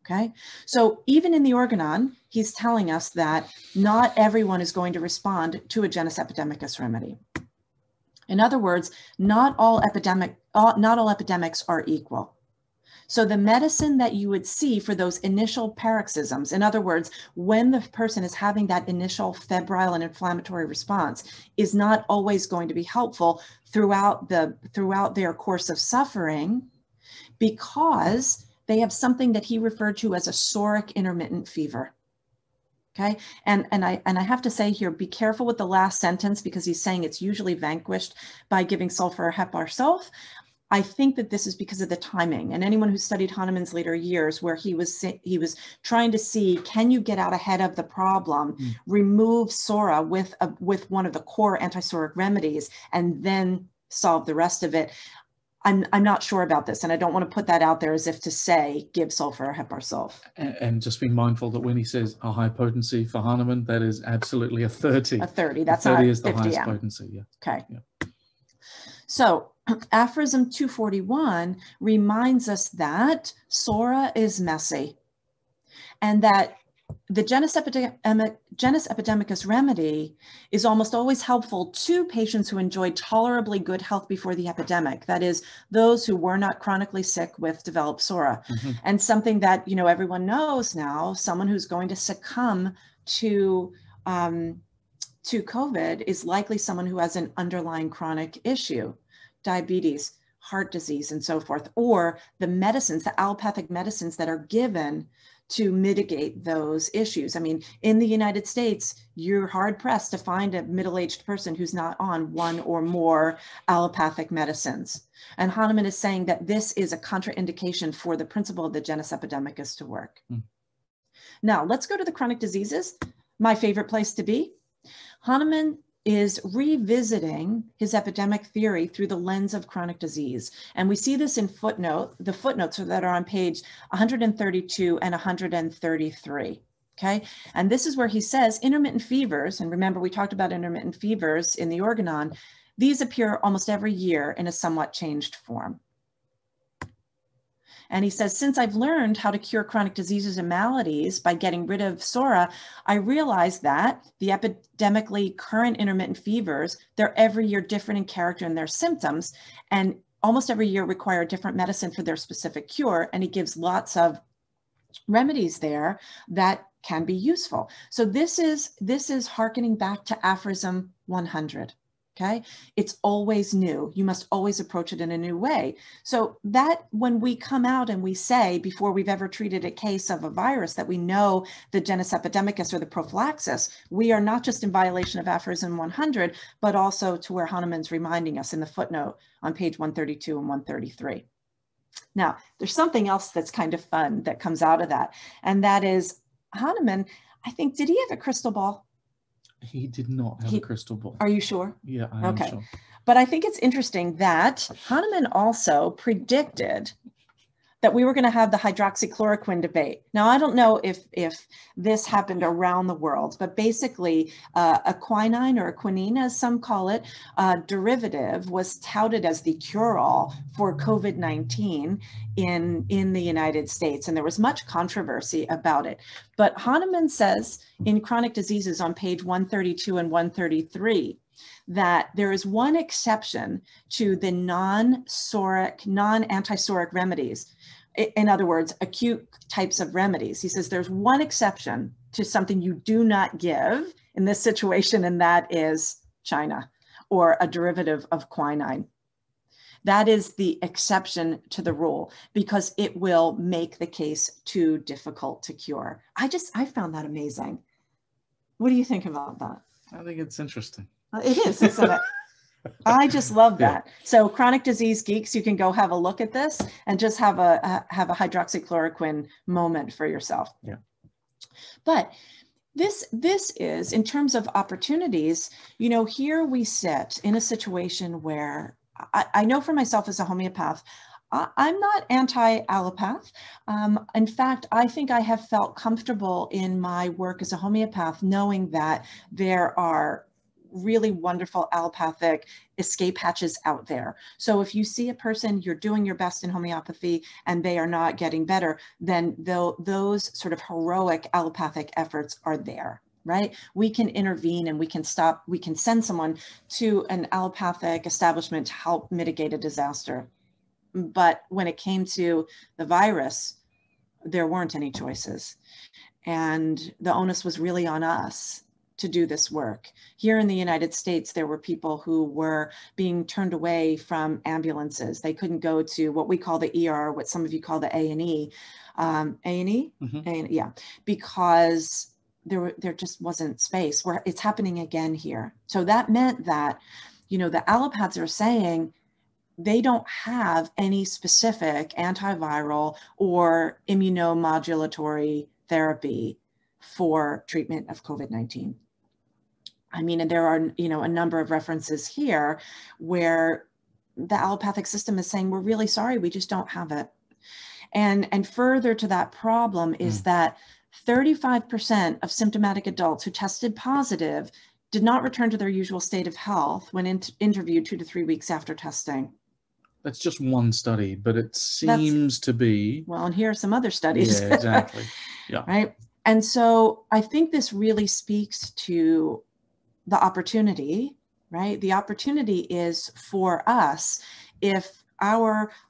Okay, so even in the organon, he's telling us that not everyone is going to respond to a genus epidemicus remedy. In other words, not all epidemics are equal. So the medicine that you would see for those initial paroxysms, in other words, when the person is having that initial febrile and inflammatory response, is not always going to be helpful throughout their course of suffering, because they have something that he referred to as a soric intermittent fever. Okay, and I have to say here, be careful with the last sentence, because he's saying it's usually vanquished by giving sulfur or heparin sulf. I think that this is because of the timing, and anyone who studied Hahnemann's later years, where he was trying to see, can you get out ahead of the problem, remove Sora with one of the core antisoric remedies, and then solve the rest of it. I'm not sure about this, and I don't want to put that out there as if to say give sulfur or heparin sulf. And just be mindful that when he says a high potency for Hahnemann, that is absolutely a 30. A 30. That's 30 not is the 50 highest M. potency. Yeah. Okay. Yeah. So aphorism 241 reminds us that Sora is messy, and that the genus epidemicus remedy is almost always helpful to patients who enjoyed tolerably good health before the epidemic. That is, those who were not chronically sick with developed Sora. And something that, you know, everyone knows now, someone who's going to succumb to COVID is likely someone who has an underlying chronic issue, diabetes, heart disease, and so forth, or the medicines, the allopathic medicines that are given to mitigate those issues. I mean, in the United States, you're hard pressed to find a middle-aged person who's not on one or more allopathic medicines. And Hahnemann is saying that this is a contraindication for the principle of the genus epidemicus to work. Now, let's go to the chronic diseases, my favorite place to be. Hahnemann is revisiting his epidemic theory through the lens of chronic disease. And we see this in the footnotes that are on page 132 and 133. Okay. And this is where he says intermittent fevers, and remember, we talked about intermittent fevers in the Organon, these appear almost every year in a somewhat changed form. And he says, since I've learned how to cure chronic diseases and maladies by getting rid of Sora, I realized that the epidemically current intermittent fevers, they're every year different in character and their symptoms, and almost every year require a different medicine for their specific cure. And he gives lots of remedies there that can be useful. So this is hearkening back to aphorism 100. Okay, it's always new. You must always approach it in a new way. So that when we come out and we say, before we've ever treated a case of a virus, that we know the genus epidemicus or the prophylaxis, we are not just in violation of aphorism 100, but also to where Hahnemann's reminding us in the footnote on page 132 and 133. Now, there's something else that's kind of fun that comes out of that. And that is Hahnemann, I think, did he have a crystal ball? He did not have a crystal ball. Are you sure? Yeah, I am sure. But I think it's interesting that Hahnemann also predicted that we were going to have the hydroxychloroquine debate. Now, I don't know if this happened around the world, but basically a quinine, or a quinine as some call it, derivative was touted as the cure-all for COVID-19 in the United States. And there was much controversy about it. But Hahnemann says in Chronic Diseases on page 132 and 133, that there is one exception to the non-antisoric remedies. In other words, acute types of remedies. He says there's one exception to something you do not give in this situation, and that is China, or a derivative of quinine. That is the exception to the rule, because it will make the case too difficult to cure. I found that amazing. What do you think about that? I think it's interesting. It is, isn't it? I just love that. Yeah. So chronic disease geeks, you can go have a look at this and just have a hydroxychloroquine moment for yourself. Yeah. But this is, in terms of opportunities, you know, here we sit in a situation where I know for myself as a homeopath, I'm not anti-allopath. In fact, I think I have felt comfortable in my work as a homeopath, knowing that there are really wonderful allopathic escape hatches out there. So if you see a person, you're doing your best in homeopathy and they are not getting better, then those sort of heroic allopathic efforts are there, right? We can intervene and we can send someone to an allopathic establishment to help mitigate a disaster. But when it came to the virus, there weren't any choices. And the onus was really on us to do this work. Here in the United States, there were people who were being turned away from ambulances. They couldn't go to what we call the ER, what some of you call the A&E. A&E? Mm-hmm. Yeah, because there just wasn't space. Where it's happening again here. So that meant that, you know, the allopaths are saying they don't have any specific antiviral or immunomodulatory therapy for treatment of COVID-19. I mean, and there are, you know, a number of references here where the allopathic system is saying, we're really sorry, we just don't have it. And further to that problem is that 35% of symptomatic adults who tested positive did not return to their usual state of health when interviewed 2 to 3 weeks after testing. That's just one study, but it seems to be. Well, and here are some other studies. Yeah, exactly. Yeah. Right. And so I think this really speaks to the opportunity, right? The opportunity is for us, if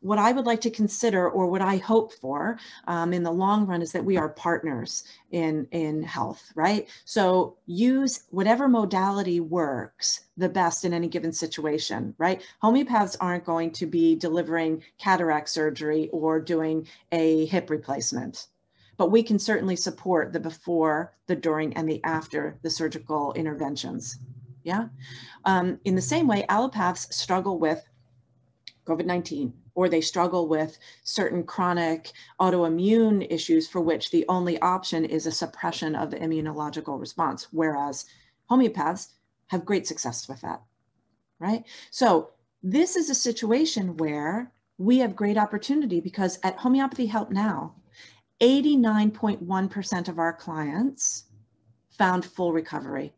what I would like to consider, or what I hope for in the long run, is that we are partners in health, right? So use whatever modality works the best in any given situation, right? Homeopaths aren't going to be delivering cataract surgery or doing a hip replacement, but we can certainly support the before, the during, and the after the surgical interventions. Yeah. In the same way, allopaths struggle with COVID-19, or they struggle with certain chronic autoimmune issues for which the only option is a suppression of the immunological response, whereas homeopaths have great success with that, right? So this is a situation where we have great opportunity, because at Homeopathy Help Now, 89.1% of our clients found full recovery,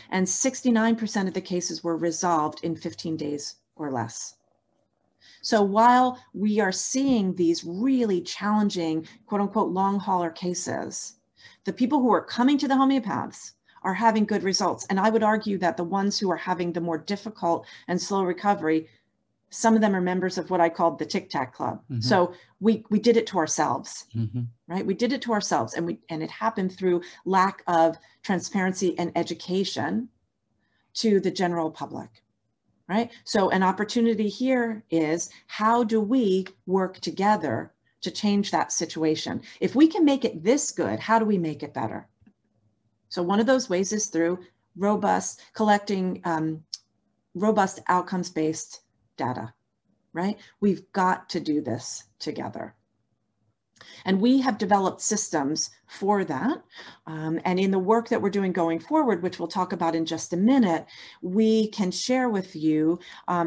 and 69% of the cases were resolved in 15 days or less. So while we are seeing these really challenging, quote unquote, long hauler cases, the people who are coming to the homeopaths are having good results. And I would argue that the ones who are having the more difficult and slow recovery, some of them are members of what I called the Tic Tac Club. Mm-hmm. So we did it to ourselves, mm-hmm. right? We did it to ourselves, and it happened through lack of transparency and education to the general public. Right? So an opportunity here is, how do we work together to change that situation? If we can make it this good, how do we make it better? So one of those ways is through collecting robust outcomes-based data, right? We've got to do this together. And we have developed systems for that. And in the work that we're doing going forward, which we'll talk about in just a minute, we can share with you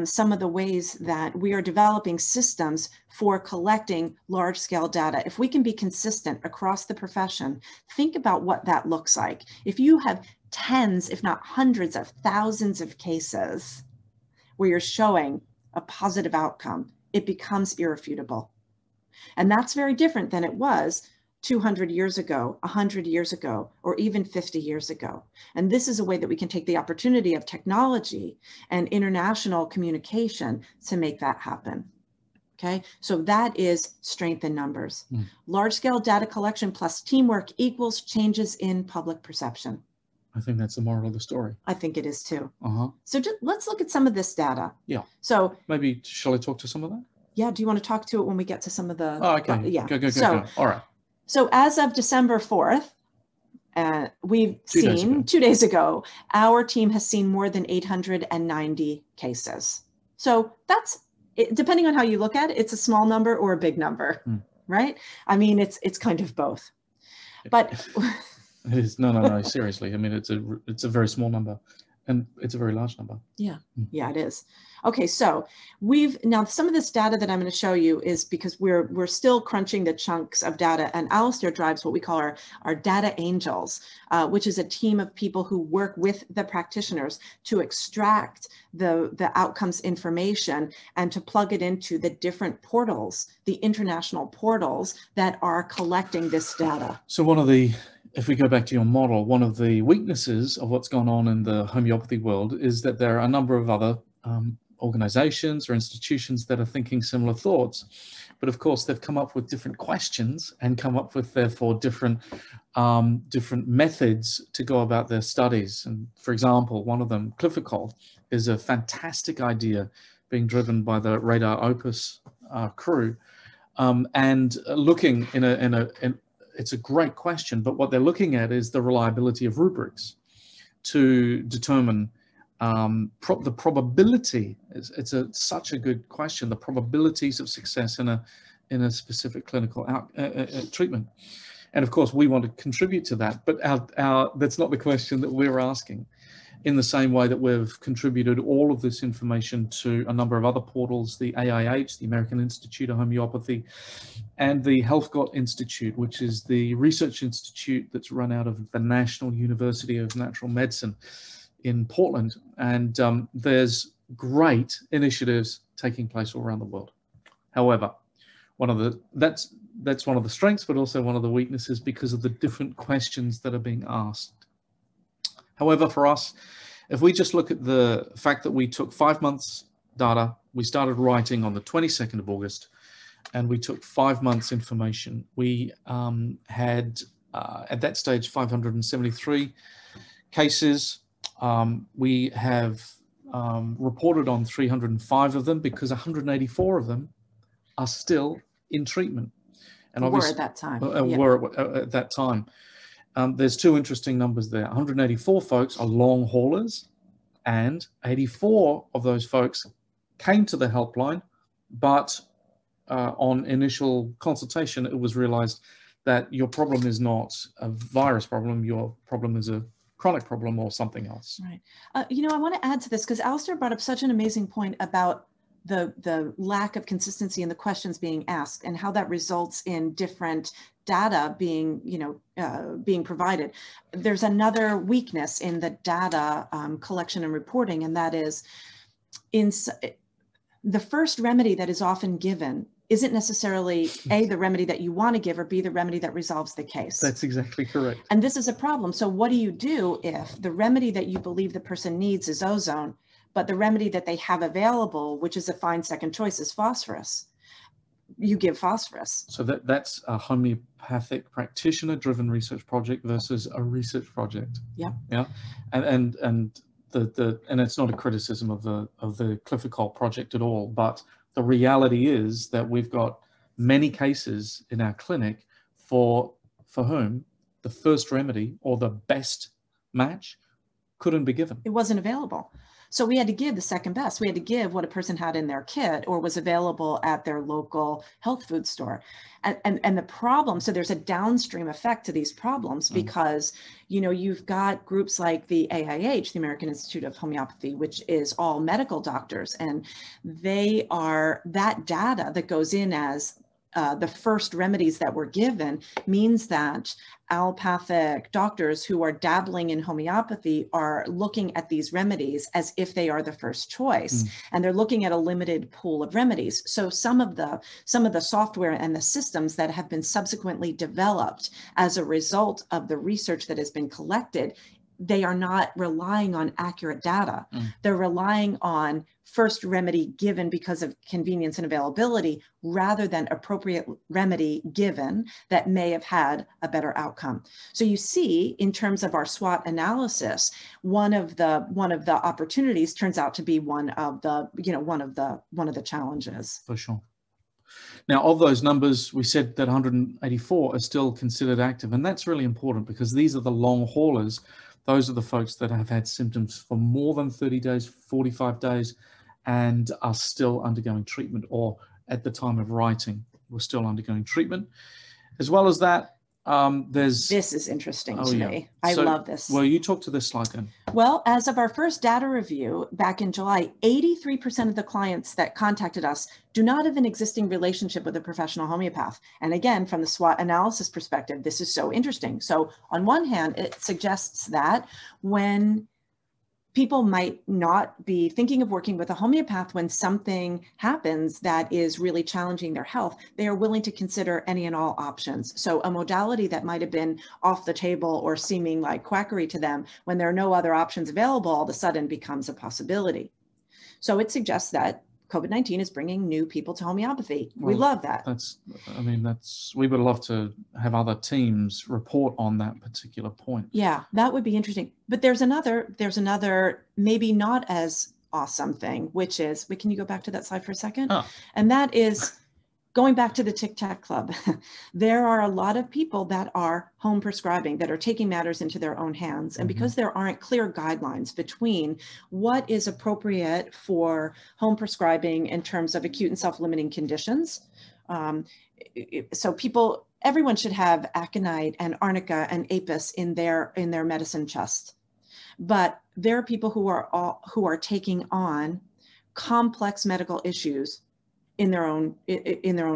some of the ways that we are developing systems for collecting large-scale data. If we can be consistent across the profession, think about what that looks like. If you have tens, if not hundreds of thousands of cases where you're showing a positive outcome, it becomes irrefutable. And that's very different than it was 200 years ago, 100 years ago, or even 50 years ago. And this is a way that we can take the opportunity of technology and international communication to make that happen. Okay, so that is strength in numbers. Large-scale data collection plus teamwork equals changes in public perception. I think that's the moral of the story. I think it is too. So let's look at some of this data. Yeah. So maybe, shall I talk to some of that? Yeah, do you want to talk to it when we get to some of the... Oh, okay. Yeah. Go. All right. So as of December 4th, we've seen 2 days ago, our team has seen more than 890 cases. So that's, depending on how you look at it, it's a small number or a big number, right? I mean, it's kind of both. But it is, no, seriously. I mean, it's a very small number. And it's a very large number. Yeah, yeah, it is. Okay, so now some of this data that I'm going to show you is because we're still crunching the chunks of data, and Alastair drives what we call our data angels, which is a team of people who work with the practitioners to extract the outcomes information and to plug it into the different portals, the international portals that are collecting this data. So if we go back to your model, one of the weaknesses of what's gone on in the homeopathy world is that there are a number of other organizations or institutions that are thinking similar thoughts. But of course, they've come up with different questions and come up with, therefore, different methods to go about their studies. And for example, one of them, Clifford, is a fantastic idea being driven by the Radar Opus crew, and looking it's a great question, but what they're looking at is the reliability of rubrics to determine the probability. It's such a good question, the probabilities of success in a specific clinical treatment. And of course, we want to contribute to that, but that's not the question that we're asking. In the same way that we've contributed all of this information to a number of other portals, the AIH, the American Institute of Homeopathy, and the HealthGot Institute, which is the research institute that's run out of the National University of Natural Medicine in Portland. And there's great initiatives taking place all around the world. However, that's one of the strengths, but also one of the weaknesses because of the different questions that are being asked. However, for us, if we just look at the fact that we took 5 months data, we started writing on the 22nd of August, and we took 5 months information. We had, at that stage, 573 cases. We have reported on 305 of them because 184 of them are still in treatment. And were at that time. Were at that time. There's two interesting numbers there. 184 folks are long haulers, and 84 of those folks came to the helpline, but on initial consultation, it was realized that your problem is not a virus problem, your problem is a chronic problem or something else. Right. I want to add to this because Alastair brought up such an amazing point about the lack of consistency in the questions being asked and how that results in different data being, being provided. There's another weakness in the data collection and reporting, and that is the first remedy that is often given isn't necessarily A, the remedy that you want to give, or B, the remedy that resolves the case. That's exactly correct. And this is a problem. So what do you do if the remedy that you believe the person needs is ozone, but the remedy that they have available, which is a fine second choice, is phosphorus? You give phosphorus. So that's a homeopathic practitioner-driven research project versus a research project. Yeah. Yeah, and it's not a criticism of the Clifford project at all, but the reality is that we've got many cases in our clinic for whom the first remedy or the best match couldn't be given. It wasn't available. So we had to give the second best. We had to give what a person had in their kit or was available at their local health food store. And the problem, so there's a downstream effect to these problems because, you've got groups like the AIH, the American Institute of Homeopathy, which is all medical doctors. And they are, that data that goes in as the first remedies that were given means that allopathic doctors who are dabbling in homeopathy are looking at these remedies as if they are the first choice. And they're looking at a limited pool of remedies. So some of the software and the systems that have been subsequently developed as a result of the research that has been collected, they are not relying on accurate data. They're relying on first remedy given because of convenience and availability rather than appropriate remedy given that may have had a better outcome. So you see, in terms of our SWOT analysis, one of the opportunities turns out to be one of the challenges. For sure. Now, of those numbers, we said that 184 are still considered active, and that's really important because these are the long haulers. Those are the folks that have had symptoms for more than 30 days, 45 days, and are still undergoing treatment, or at the time of writing, we're still undergoing treatment. As well as that, this is interesting to me. I love this. Well, you talk to this slide then. Well, as of our first data review back in July, 83% of the clients that contacted us do not have an existing relationship with a professional homeopath. And again, from the SWOT analysis perspective, this is so interesting. So on one hand, it suggests that when people might not be thinking of working with a homeopath when something happens that is really challenging their health, they are willing to consider any and all options. So a modality that might have been off the table or seeming like quackery to them, when there are no other options available, all of a sudden becomes a possibility. So it suggests that COVID-19 is bringing new people to homeopathy. We Well, love that. We would love to have other teams report on that particular point. Yeah, that would be interesting. But there's another maybe not as awesome thing, which is, can you go back to that slide for a second? Oh. And that is going back to the Tic Tac Club. There are a lot of people that are home prescribing, that are taking matters into their own hands. And because there aren't clear guidelines between what is appropriate for home prescribing in terms of acute and self-limiting conditions. So everyone should have aconite and arnica and apis in their medicine chest. But there are people who are taking on complex medical issues in their own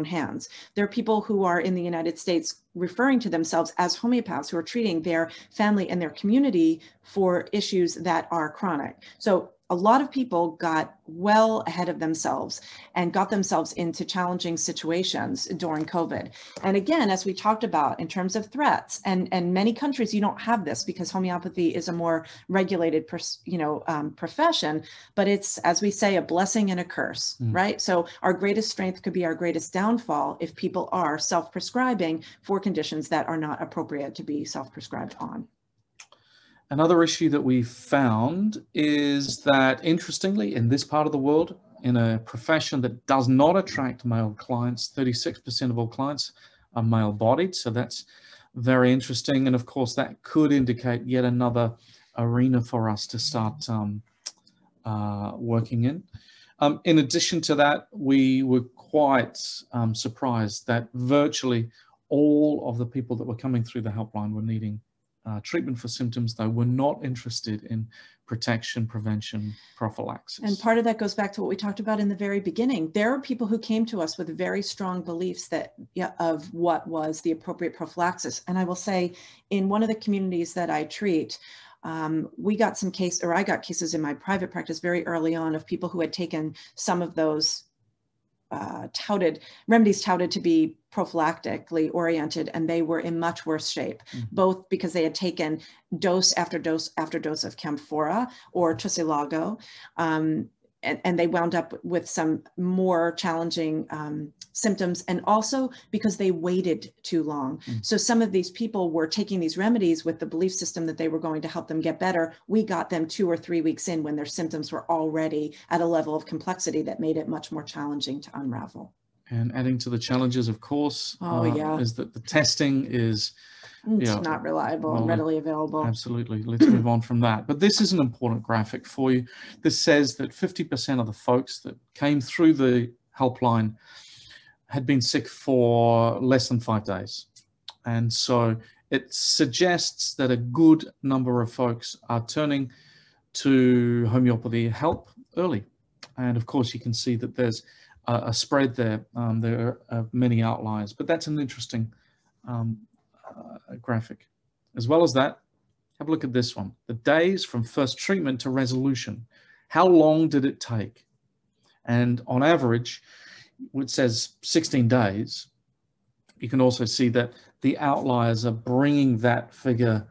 hands. There are people who are in the United States referring to themselves as homeopaths who are treating their family and their community for issues that are chronic. So a lot of people got well ahead of themselves and got themselves into challenging situations during COVID. And again, as we talked about in terms of threats, and many countries, you don't have this because homeopathy is a more regulated, profession, but it's, as we say, a blessing and a curse, right? So our greatest strength could be our greatest downfall if people are self-prescribing for conditions that are not appropriate to be self-prescribed on. Another issue that we found is that, interestingly, in this part of the world, in a profession that does not attract male clients, 36% of all clients are male-bodied. So that's very interesting. And of course, that could indicate yet another arena for us to start working in. In addition to that, we were quite surprised that virtually all of the people that were coming through the helpline were needing treatment for symptoms, though we're not interested in protection, prevention, prophylaxis. And part of that goes back to what we talked about in the very beginning. There are people who came to us with very strong beliefs of what was the appropriate prophylaxis. And I will say, in one of the communities that I treat, I got cases in my private practice very early on of people who had taken some of those remedies touted to be prophylactically oriented, and they were in much worse shape, both because they had taken dose after dose after dose of camphora or tussilago, and they wound up with some more challenging symptoms, and also because they waited too long. So some of these people were taking these remedies with the belief system that they were going to help them get better. We got them 2 or 3 weeks in when their symptoms were already at a level of complexity that made it much more challenging to unravel. And adding to the challenges, of course, is that the testing is not reliable and readily available. Absolutely. Let's move on from that. But this is an important graphic for you. This says that 50% of the folks that came through the helpline had been sick for less than 5 days. And so it suggests that a good number of folks are turning to homeopathy help early. And of course, you can see that there's a spread there. There are many outliers, but that's an interesting graphic. As well as that, have a look at this one. The days from first treatment to resolution. How long did it take? And on average, it says 16 days. You can also see that the outliers are bringing that figure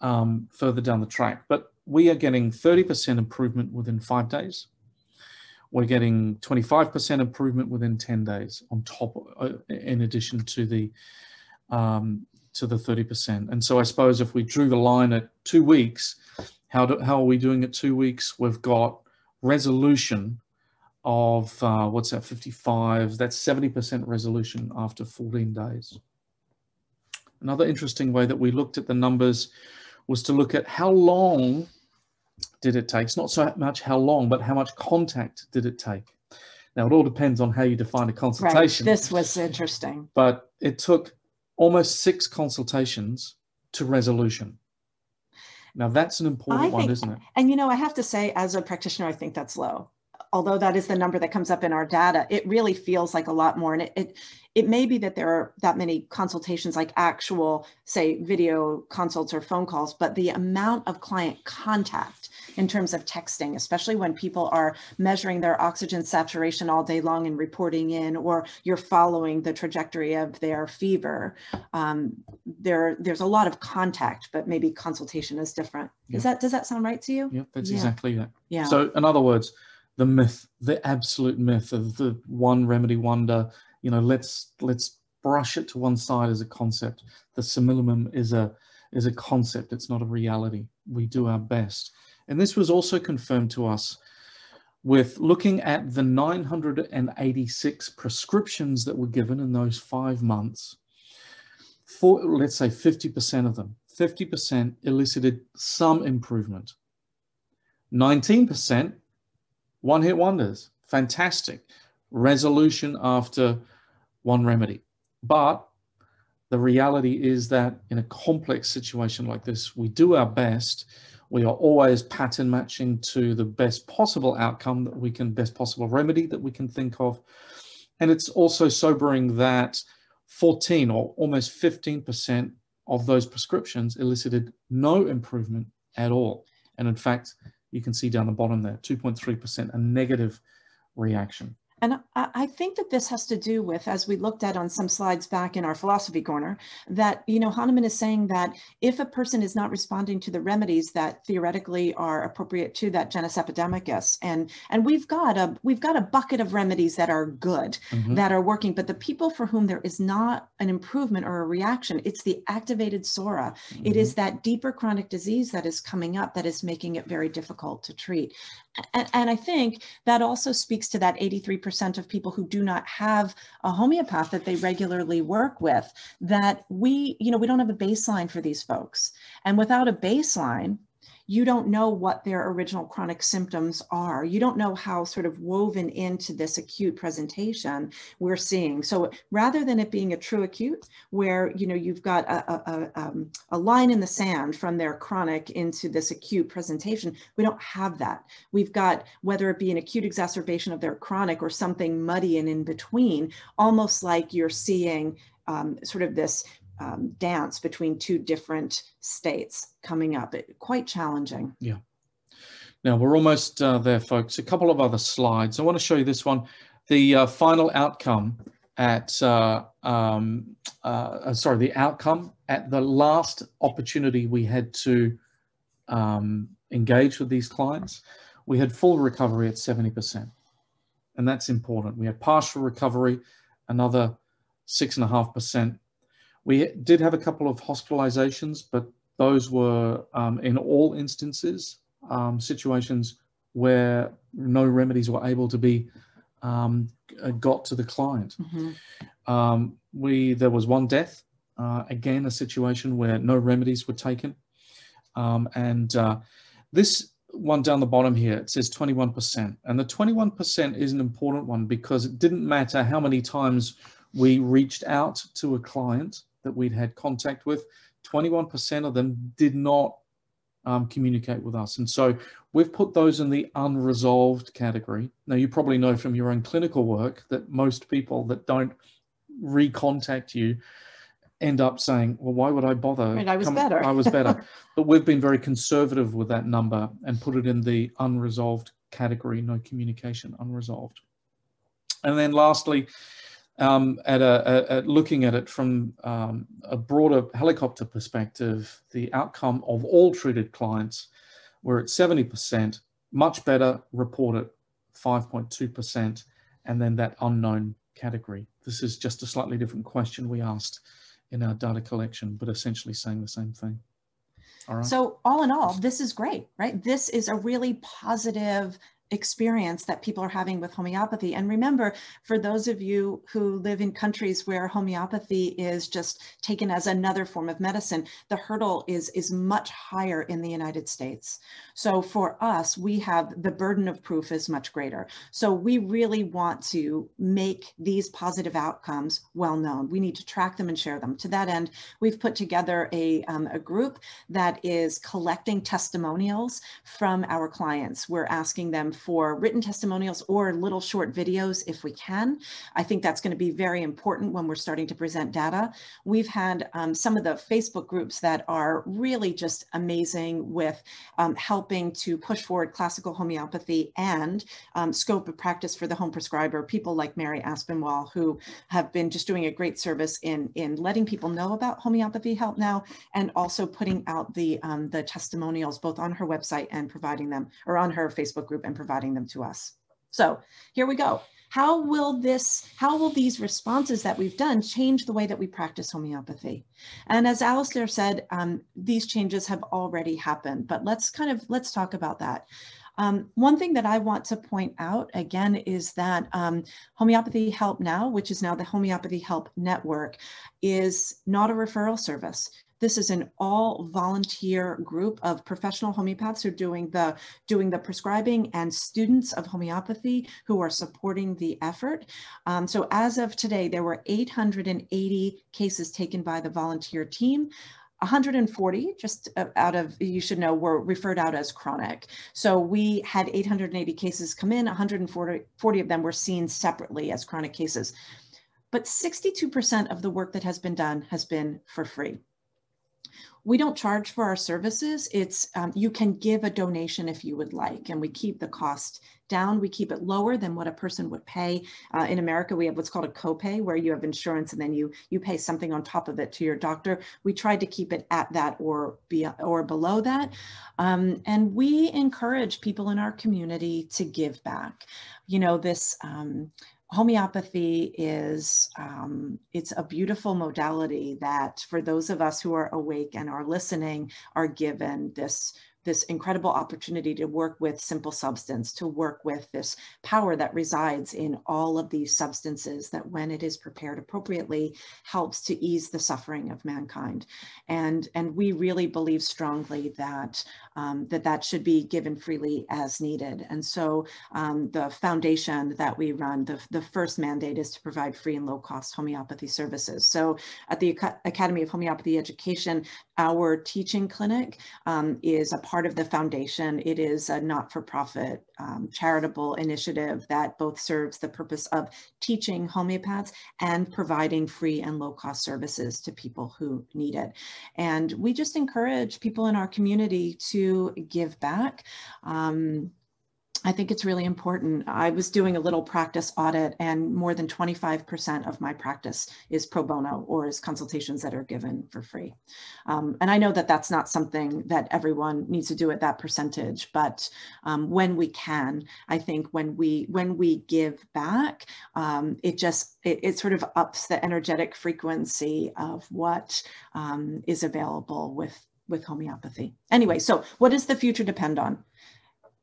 further down the track. But we are getting 30% improvement within 5 days. We're getting 25% improvement within 10 days on top, in addition to the 30%. And so I suppose if we drew the line at 2 weeks, how are we doing at 2 weeks? We've got resolution of, 55, that's 70% resolution after 14 days. Another interesting way that we looked at the numbers was to look at how long did it take. It's not so much how long, but how much contact did it take. Now, it all depends on how you define a consultation. Right. This was interesting. But it took almost 6 consultations to resolution. Now, that's an important one, isn't it? And, I have to say, as a practitioner, I think that's low. Although that is the number that comes up in our data, it really feels like a lot more. And it may be that there are that many consultations, like actual, say, video consults or phone calls, but the amount of client contact in terms of texting, especially when people are measuring their oxygen saturation all day long and reporting in, or you're following the trajectory of their fever, there's a lot of contact, but maybe consultation is different. Does that sound right to you? Yep, that's exactly that. Yeah. So in other words, the myth, the absolute myth of the one remedy wonder. You know, let's brush it to one side as a concept. The simillimum is a concept. It's not a reality. We do our best. And this was also confirmed to us with looking at the 986 prescriptions that were given in those 5 months. For, let's say 50% of them, 50% elicited some improvement. 19% one-hit wonders, fantastic. Resolution after one remedy. But the reality is that in a complex situation like this, we do our best. We are always pattern matching to the best possible outcome that we can, best possible remedy that we can think of. And it's also sobering that 14 or almost 15% of those prescriptions elicited no improvement at all. And in fact, you can see down the bottom there, 2.3% a negative reaction. And I think that this has to do with, as we looked at on some slides back in our philosophy corner, that, you know, Hahnemann is saying that if a person is not responding to the remedies that theoretically are appropriate to that genus epidemicus, and we've got a bucket of remedies that are good, that are working, but the people for whom there is not an improvement or a reaction, it's the activated Sora. It is that deeper chronic disease that is coming up that is making it very difficult to treat. And I think that also speaks to that 83% of people who do not have a homeopath that they regularly work with, that we don't have a baseline for these folks. And without a baseline, you don't know what their original chronic symptoms are. You don't know how sort of woven into this acute presentation we're seeing. So rather than it being a true acute, where, you know, you've got a line in the sand from their chronic into this acute presentation, we don't have that. We've got, whether it be an acute exacerbation of their chronic or something muddy and in between, almost like you're seeing sort of this dance between two different states coming up. Quite challenging. Yeah. Now we're almost there, folks. A couple of other slides. I want to show you this one. The final outcome at, the outcome at the last opportunity we had to engage with these clients. We had full recovery at 70%. And that's important. We had partial recovery, another 6.5%. We did have a couple of hospitalizations, but those were in all instances, situations where no remedies were able to be got to the client. There was one death, again, a situation where no remedies were taken. This one down the bottom here, it says 21%. And the 21% is an important one because it didn't matter how many times we reached out to a client that we'd had contact with, 21% of them did not communicate with us. And so we've put those in the unresolved category. Now, you probably know from your own clinical work that most people that don't recontact you end up saying, well, why would I bother? Right, I was better. I was better. But we've been very conservative with that number and put it in the unresolved category, no communication, unresolved. And then lastly, looking at it from a broader helicopter perspective, the outcome of all treated clients were at 70%, much better, reported 5.2%, and then that unknown category. This is just a slightly different question we asked in our data collection, but essentially saying the same thing. All right. So all in all, this is great, right? This is a really positive experience that people are having with homeopathy. And remember, for those of you who live in countries where homeopathy is just taken as another form of medicine, the hurdle is much higher in the United States. So for us, we have the burden of proof is much greater. So we really want to make these positive outcomes well known. We need to track them and share them. To that end, we've put together a group that is collecting testimonials from our clients. We're asking them for written testimonials or little short videos if we can. I think that's going to be very important when we're starting to present data. We've had some of the Facebook groups that are really just amazing with helping to push forward classical homeopathy and scope of practice for the home prescriber, people like Mary Aspinwall, who have been just doing a great service in letting people know about Homeopathy Help Now, and also putting out the testimonials both on her website and providing them, or on her Facebook group and providing them to us. So here we go. How will these responses that we've done change the way that we practice homeopathy? And as Alastair said, these changes have already happened, but let's talk about that. One thing that I want to point out again is that Homeopathy Help Now, which is now the Homeopathy Help Network, is not a referral service. This is an all volunteer group of professional homeopaths who are doing the prescribing and students of homeopathy who are supporting the effort. So as of today, there were 880 cases taken by the volunteer team. 140, just out of, you should know, were referred out as chronic. So we had 880 cases come in, 140 of them were seen separately as chronic cases. But 62% of the work that has been done has been for free. We don't charge for our services. It's you can give a donation if you would like, and we keep the cost down. We keep it lower than what a person would pay. In America, we have what's called a copay, where you have insurance and then you pay something on top of it to your doctor. We tried to keep it at that or below that. And we encourage people in our community to give back. You know, this homeopathy is, it's a beautiful modality that for those of us who are awake and are listening are given this incredible opportunity to work with simple substance, to work with this power that resides in all of these substances that when it is prepared appropriately helps to ease the suffering of mankind. And we really believe strongly that that should be given freely as needed. And so the foundation that we run, the first mandate is to provide free and low cost homeopathy services. So at the Academy of Homeopathy Education, our teaching clinic is a part of the foundation. It is a not-for-profit charitable initiative that both serves the purpose of teaching homeopaths and providing free and low-cost services to people who need it. And we just encourage people in our community to give back. I think it's really important. I was doing a little practice audit, and more than 25% of my practice is pro bono, or is consultations that are given for free. And I know that that's not something that everyone needs to do at that percentage, but when we can, I think when we give back, it sort of ups the energetic frequency of what is available with homeopathy. Anyway, so what does the future depend on?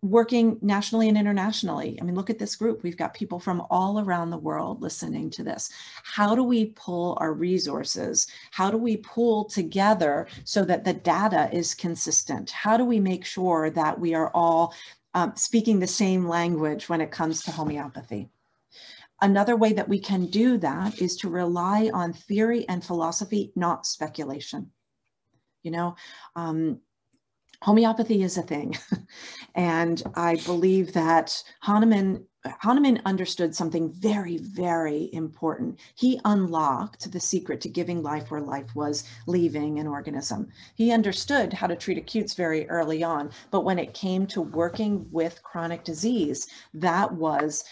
Working nationally and internationally. I mean, look at this group. We've got people from all around the world listening to this. How do we pull our resources? How do we pull together so that the data is consistent? How do we make sure that we are all speaking the same language when it comes to homeopathy? Another way that we can do that is to rely on theory and philosophy, not speculation. You know, homeopathy is a thing. And I believe that Hahnemann understood something very, very important. He unlocked the secret to giving life where life was leaving an organism. He understood how to treat acutes very early on, but when it came to working with chronic disease, that was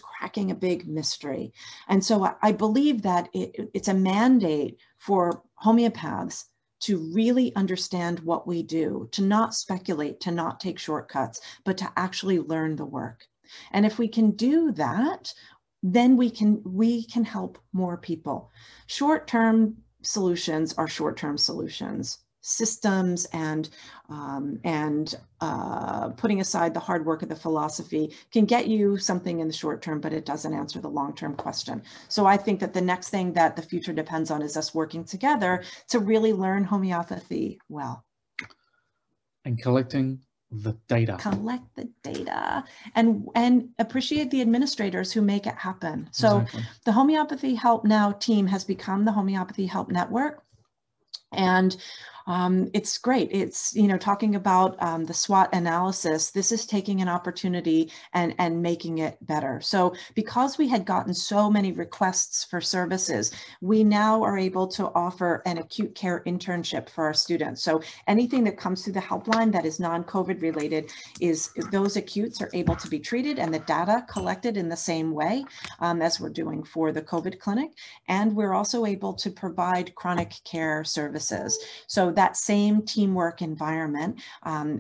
cracking a big mystery. And so I believe that it's a mandate for homeopaths to really understand what we do, to not speculate, to not take shortcuts, but to actually learn the work. And if we can do that, then we can help more people. Short-term solutions are short-term solutions. Systems and putting aside the hard work of the philosophy can get you something in the short term, but it doesn't answer the long-term question. So I think that the next thing that the future depends on is us working together to really learn homeopathy well. And collecting the data. Collect the data and appreciate the administrators who make it happen. So exactly. The Homeopathy Help Now team has become the Homeopathy Help Network. And it's great. It's, you know, talking about the SWOT analysis, this is taking an opportunity and making it better. So because we had gotten so many requests for services, we now are able to offer an acute care internship for our students. So anything that comes through the helpline that is non-COVID related is those acutes are able to be treated and the data collected in the same way as we're doing for the COVID clinic. And we're also able to provide chronic care services. So that same teamwork environment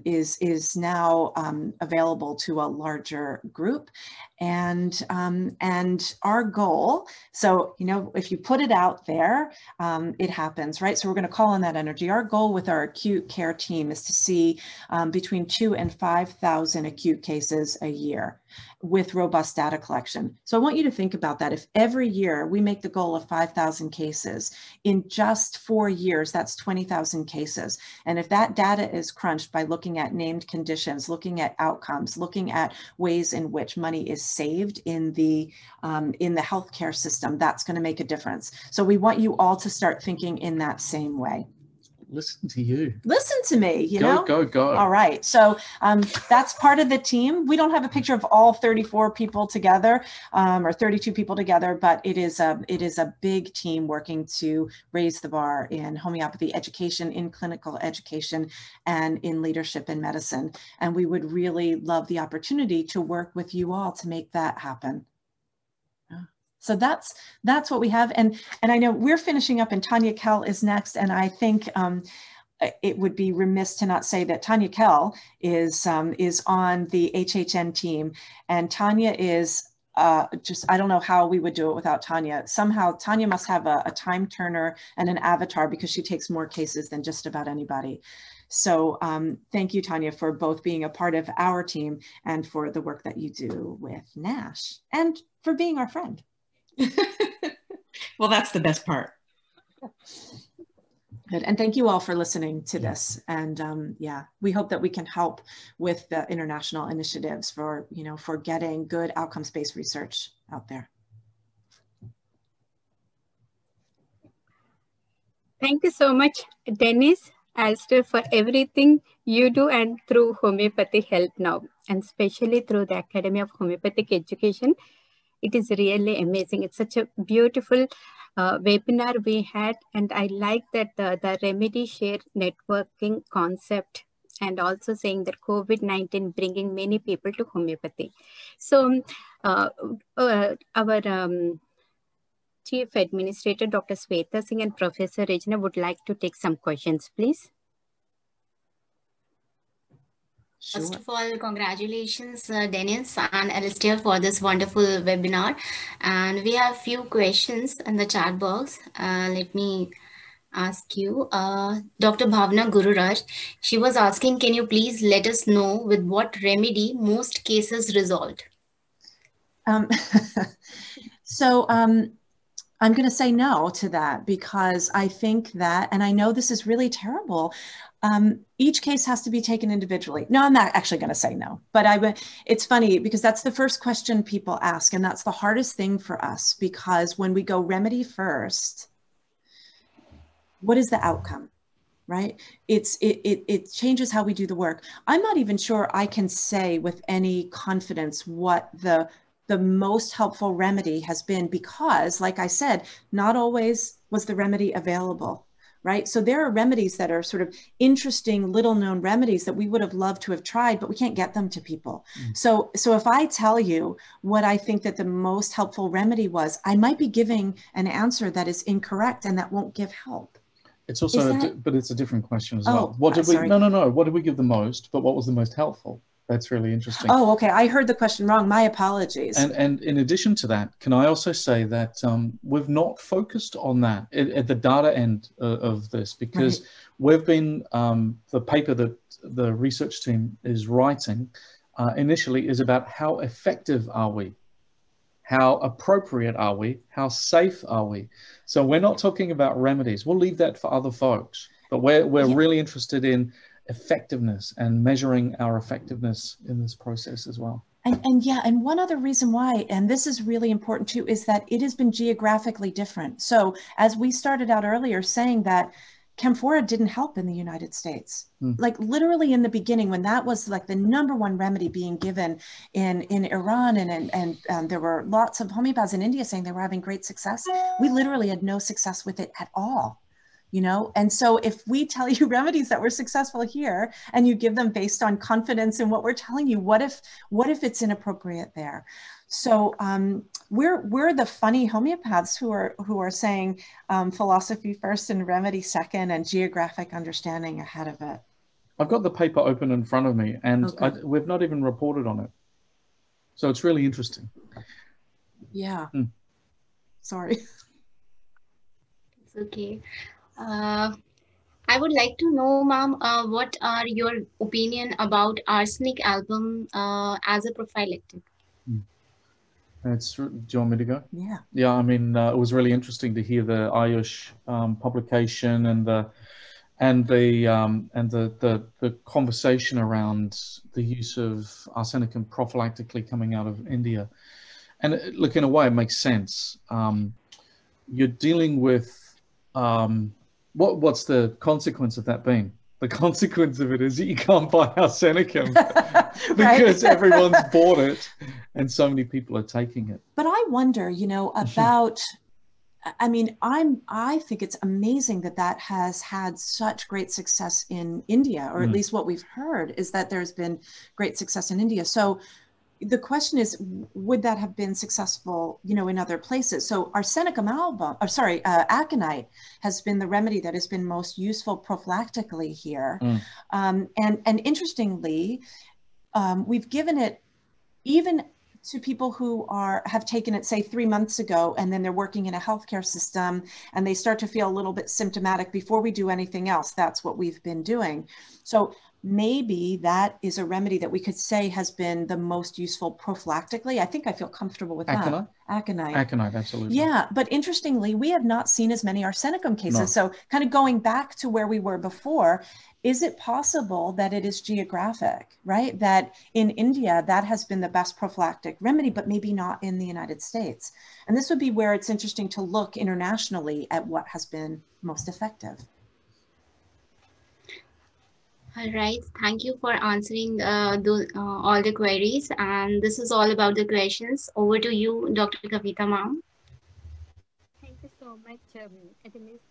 is now available to a larger group. And our goal, so, you know, if you put it out there, it happens, right? So we're going to call on that energy. Our goal with our acute care team is to see between 2,000 and 5,000 acute cases a year with robust data collection. So I want you to think about that. If every year we make the goal of 5,000 cases, in just 4 years, that's 20,000 cases. And if that data is crunched by looking at named conditions, looking at outcomes, looking at ways in which money is saved in the healthcare system, that's going to make a difference. So we want you all to start thinking in that same way. Listen to you. Listen to me, you know? Go. All right. So that's part of the team. We don't have a picture of all 34 people together or 32 people together, but it is a big team working to raise the bar in homeopathy education, in clinical education, and in leadership in medicine. And we would really love the opportunity to work with you all to make that happen. So that's what we have. And I know we're finishing up and Tanya Kell is next. And I think it would be remiss to not say that Tanya Kell is on the HHN team. And Tanya is just, I don't know how we would do it without Tanya. Somehow Tanya must have a time turner and an avatar because she takes more cases than just about anybody. So thank you, Tanya, for both being a part of our team and for the work that you do with NASH and for being our friend. Well, that's the best part. Good. And thank you all for listening to this. And yeah, we hope that we can help with the international initiatives for, you know, for getting good outcomes-based research out there. Thank you so much, Denise, Alastair, for everything you do and through homeopathy help now, and especially through the Academy of Homeopathic Education. It is really amazing. It's such a beautiful webinar we had, and I like that the remedy share networking concept, and also saying that COVID-19 bringing many people to homeopathy. So our Chief Administrator, Dr. Sweta Singh and Professor Regina would like to take some questions, please. Sure. First of all, congratulations, Denise and Alastair, for this wonderful webinar. And we have a few questions in the chat box. Let me ask you. Dr. Bhavna Gururaj, she was asking, can you please let us know with what remedy most cases resolved? So I'm going to say no to that, because I think that, and I know this is really terrible, each case has to be taken individually. No, I'm not actually going to say no, but it's funny because that's the first question people ask. And that's the hardest thing for us, because when we go remedy first, what is the outcome, right? It changes how we do the work. I'm not even sure I can say with any confidence what the most helpful remedy has been, because like I said, not always was the remedy available. Right? So there are remedies that are sort of interesting, little known remedies that we would have loved to have tried, but we can't get them to people. So if I tell you what I think that the most helpful remedy was, I might be giving an answer that is incorrect and that won't give help. It's also, but it's a different question as well. Oh, What did we, sorry. no, what did we give the most, but what was the most helpful? That's really interesting. Oh, okay. I heard the question wrong. My apologies. And in addition to that, can I also say that we've not focused on that at the data end of this, because Right. we've been, the paper that the research team is writing initially is about how effective are we? How appropriate are we? How safe are we? So we're not talking about remedies. We'll leave that for other folks, but we're really interested in effectiveness and measuring our effectiveness in this process as well. And yeah, and one other reason why, and this is really important too, is that it has been geographically different. So as we started out earlier saying that camphora didn't help in the United States. Like literally in the beginning, when that was like the #1 remedy being given in Iran, and there were lots of homeopaths in India saying they were having great success, we literally had no success with it at all. You know, and so if we tell you remedies that were successful here and you give them based on confidence in what we're telling you, what if it's inappropriate there? So we're the funny homeopaths who are saying philosophy first and remedy second and geographic understanding ahead of it. I've got the paper open in front of me, and we've not even reported on it. So it's really interesting. Yeah. Sorry. It's okay. I would like to know, ma'am, what are your opinion about arsenic album as a prophylactic? Do you want me to go? Yeah. Yeah, I mean, it was really interesting to hear the Ayush publication and the conversation around the use of arsenicum prophylactically coming out of India. And look, in a way, it makes sense. You're dealing with what's the consequence of that being? The consequence of it is that you can't buy arsenicum because everyone's bought it and so many people are taking it. But I wonder, you know, about, I mean, I think it's amazing that has had such great success in India, or at least what we've heard is that there's been great success in India. So the question is, would that have been successful, you know, in other places? So arsenicum aconite has been the remedy that has been most useful prophylactically here. And interestingly, we've given it even to people who have taken it, say, 3 months ago, and then they're working in a healthcare system and they start to feel a little bit symptomatic before we do anything else. That's what we've been doing. So maybe that is a remedy that we could say has been the most useful prophylactically. I think I feel comfortable with that. Aconite. Aconite, absolutely. Yeah, but interestingly, we have not seen as many arsenicum cases. No. So kind of going back to where we were before, is it possible that it is geographic, right? That in India, that has been the best prophylactic remedy, but maybe not in the United States. And this would be where it's interesting to look internationally at what has been most effective. All right, thank you for answering all the queries. And this is all about the questions. Over to you, Dr. Kavitha, ma'am. Thank you so much, Denise.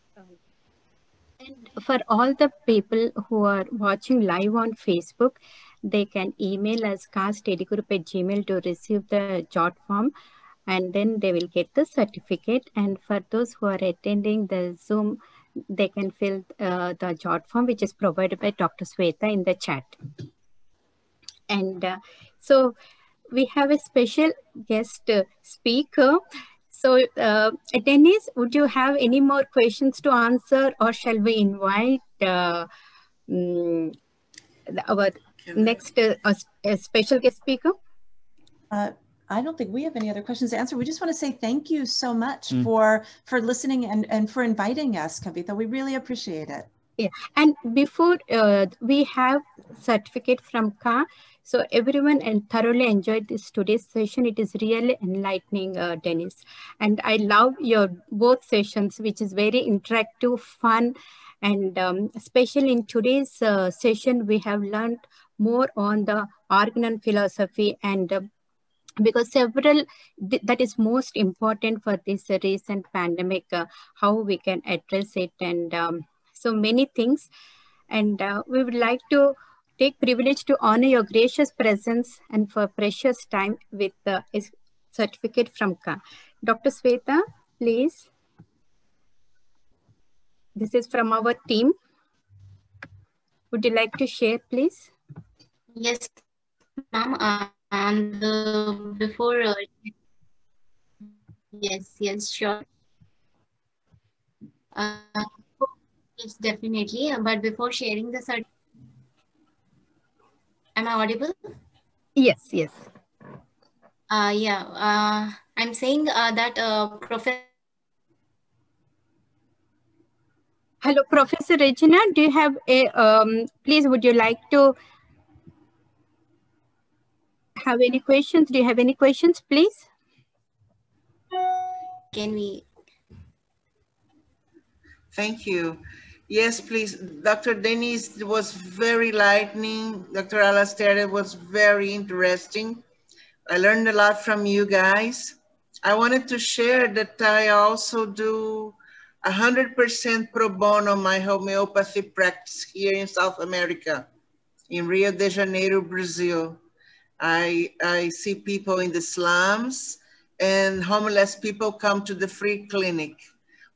And for all the people who are watching live on Facebook, they can email us castedgroup@gmail to receive the jot form, and then they will get the certificate. And for those who are attending the Zoom, they can fill the jot form, which is provided by Dr. Sweta in the chat. And so we have a special guest speaker. So Denise, would you have any more questions to answer, or shall we invite our next special guest speaker? I don't think we have any other questions to answer. We just want to say thank you so much for listening and for inviting us, Kavitha. We really appreciate it. Yeah, and before we have certificate from Ka, so everyone thoroughly enjoyed today's session. It is really enlightening, Denise. And I love your both sessions, which is very interactive, fun, and especially in today's session, we have learned more on the organon philosophy, and because that is most important for this recent pandemic, how we can address it, and so many things. And we would like to take privilege to honor your gracious presence and for precious time with a certificate from Ka. Dr. Sweta, please. This is from our team. Would you like to share, please? Yes, ma'am. And before, yes, sure. Yes, definitely. But before sharing the certificate, am I audible? Yes. I'm saying that Professor. Hello, Professor Regina. Do you have a please? Would you like to have any questions? Do you have any questions, please? Can we? Thank you. Yes, please. Dr. Denise was very enlightening. Dr. Alastair, it was very interesting. I learned a lot from you guys. I wanted to share that I also do 100% pro bono my homeopathy practice here in South America, in Rio de Janeiro, Brazil. I see people in the slums, and homeless people come to the free clinic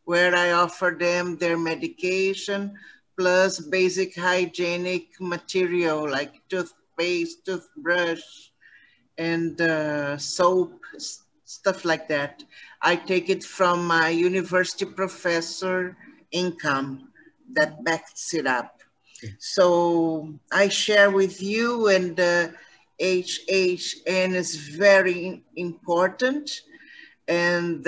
where I offer them their medication plus basic hygienic material like toothpaste, toothbrush, and soap, stuff like that. I take it from my university professor income that backs it up. So I share with you, and HHN is very important. And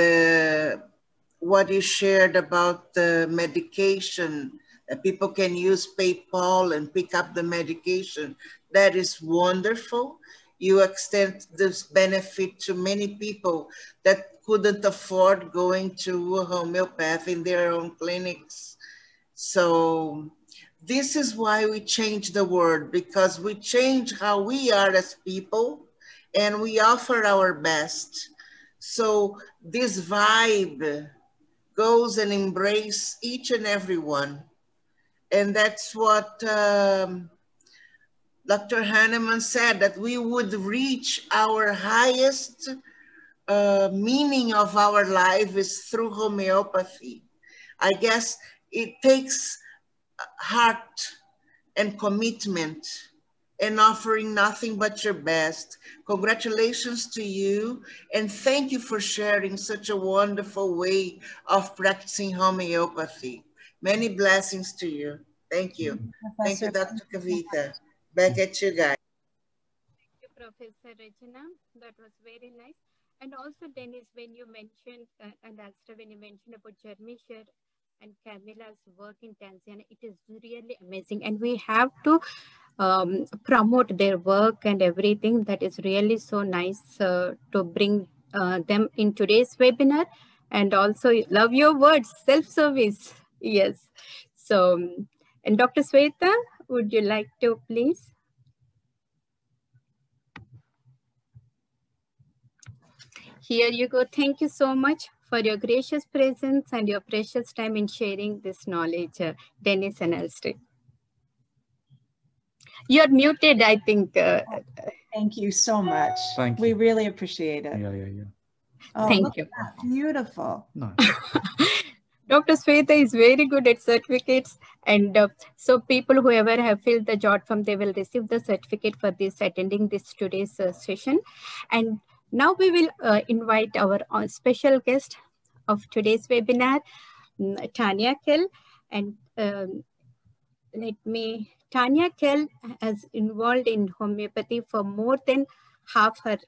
what you shared about the medication, that people can use PayPal and pick up the medication, that is wonderful. You extend this benefit to many people that couldn't afford going to a homeopath in their own clinics. So this is why we change the word, because we change how we are as people and we offer our best. So this vibe goes and embrace each and every one. And that's what Dr. Hahnemann said, that we would reach our highest meaning of our life is through homeopathy. I guess it takes heart and commitment and offering nothing but your best. Congratulations to you, and thank you for sharing such a wonderful way of practicing homeopathy. Many blessings to you. Thank you. Thank you, Dr. Kavitha. Back at you guys. Thank you, Professor Regina. That was very nice. And also, Denise, when you mentioned, and Alastair, when you mentioned about Jermisher and Camilla's work in Tanzania, it is really amazing. And we have to promote their work and everything. That is really so nice to bring them in today's webinar. And also, love your words, self-service. Yes. So, and Dr. Sweta, would you like to please? Here you go. Thank you so much for your gracious presence and your precious time in sharing this knowledge, Denise and Alastair. You're muted, I think. Thank you so much. Thank you. We really appreciate it. Yeah. Oh, Thank you. Beautiful. Nice. Dr. Sweta is very good at certificates. And so people, whoever have filled the job form, they will receive the certificate for this, attending this today's session. And now we will invite our special guest of today's webinar, Tanya Kell. And Tanya Kell has involved in homeopathy for more than half her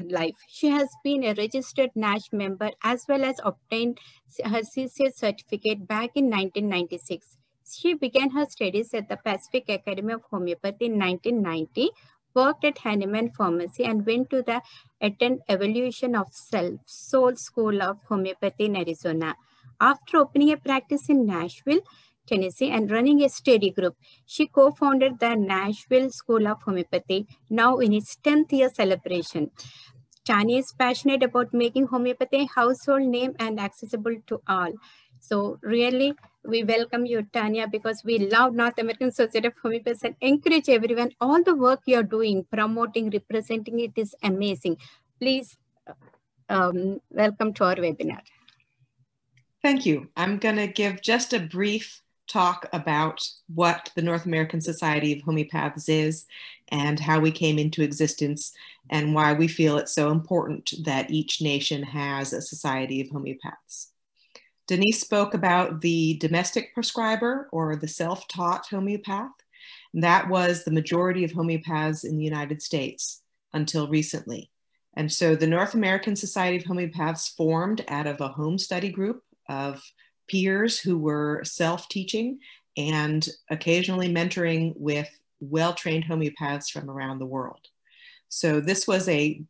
life. She has been a registered NASH member as well as obtained her CCS certificate back in 1996. She began her studies at the Pacific Academy of Homeopathy in 1990, worked at Harmonian Pharmacy, and went to the attend Evolution of Self, Soul School of Homeopathy in Arizona. After opening a practice in Nashville, Tennessee, and running a study group, she co-founded the Nashville School of Homeopathy, now in its 10th year celebration. Tanya is passionate about making homeopathy a household name and accessible to all. So really, we welcome you, Tanya, because we love North American Society of Homeopaths and encourage everyone. All the work you're doing, promoting, representing it is amazing. Please welcome to our webinar. Thank you. I'm going to give just a brief talk about what the North American Society of Homeopaths is and how we came into existence and why we feel it's so important that each nation has a Society of Homeopaths. Denise spoke about the domestic prescriber or the self-taught homeopath. That was the majority of homeopaths in the United States until recently. And so the North American Society of Homeopaths formed out of a home study group of peers who were self-teaching and occasionally mentoring with well-trained homeopaths from around the world. So this was a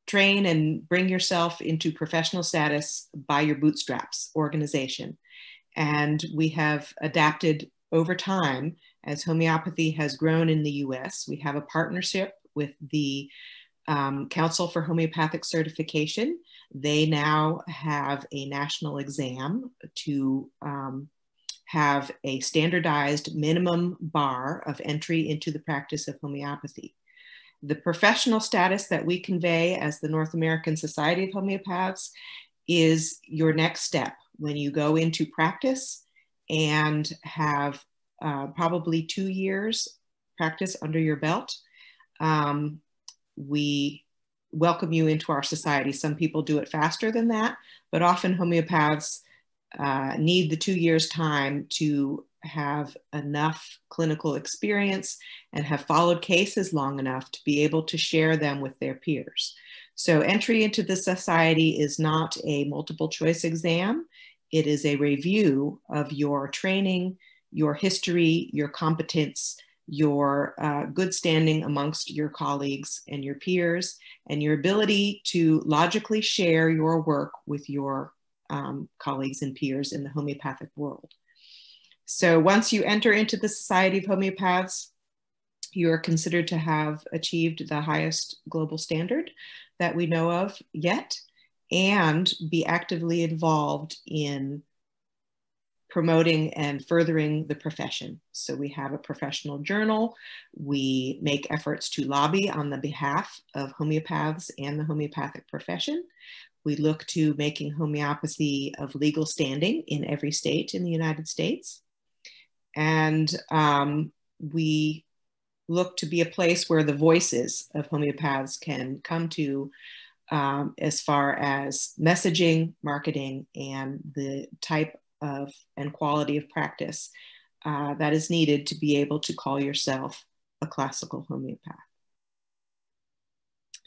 train and bring yourself into professional status by your bootstraps organization. And we have adapted over time as homeopathy has grown in the US. We have a partnership with the Council for Homeopathic Certification. They now have a national exam to have a standardized minimum bar of entry into the practice of homeopathy. The professional status that we convey as the North American Society of Homeopaths is your next step when you go into practice and have probably 2 years practice under your belt. We welcome you into our society. Some people do it faster than that, but often homeopaths need the 2 years time to have enough clinical experience and have followed cases long enough to be able to share them with their peers. So entry into the society is not a multiple choice exam. It is a review of your training, your history, your competence, your good standing amongst your colleagues and your peers, and your ability to logically share your work with your colleagues and peers in the homeopathic world. So once you enter into the Society of Homeopaths, you are considered to have achieved the highest global standard that we know of yet, and be actively involved in promoting and furthering the profession. So we have a professional journal. We make efforts to lobby on the behalf of homeopaths and the homeopathic profession. We look to making homeopathy of legal standing in every state in the United States. And we look to be a place where the voices of homeopaths can come to as far as messaging, marketing, and the type of and quality of practice that is needed to be able to call yourself a classical homeopath.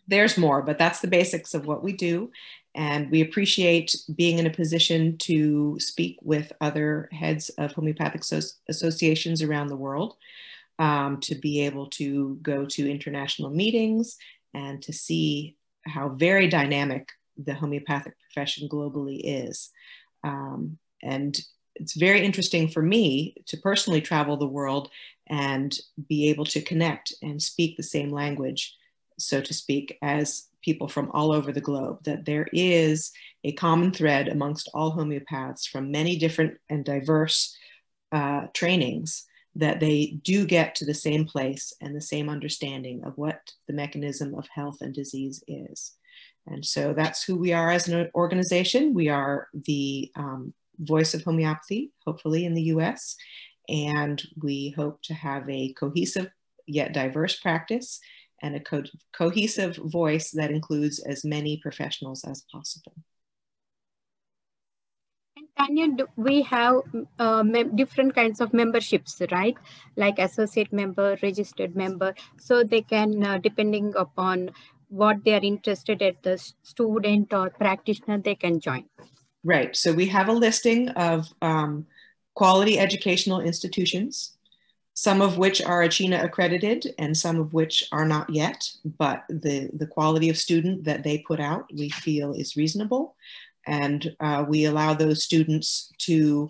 There's more, but that's the basics of what we do. And we appreciate being in a position to speak with other heads of homeopathic associations around the world, to be able to go to international meetings and to see how very dynamic the homeopathic profession globally is. And it's very interesting for me to personally travel the world and be able to connect and speak the same language, so to speak, as people from all over the globe, that there is a common thread amongst all homeopaths from many different and diverse trainings, that they do get to the same place and the same understanding of what the mechanism of health and disease is. And so that's who we are as an organization. We are the voice of homeopathy, hopefully in the US, and we hope to have a cohesive yet diverse practice and a cohesive voice that includes as many professionals as possible. And Tanya, we have different kinds of memberships, right? Like associate member, registered member, so they can, depending upon what they are interested at, the student or practitioner, they can join. Right, so we have a listing of quality educational institutions, some of which are ACHINA accredited and some of which are not yet, but the quality of student that they put out, we feel is reasonable. And we allow those students to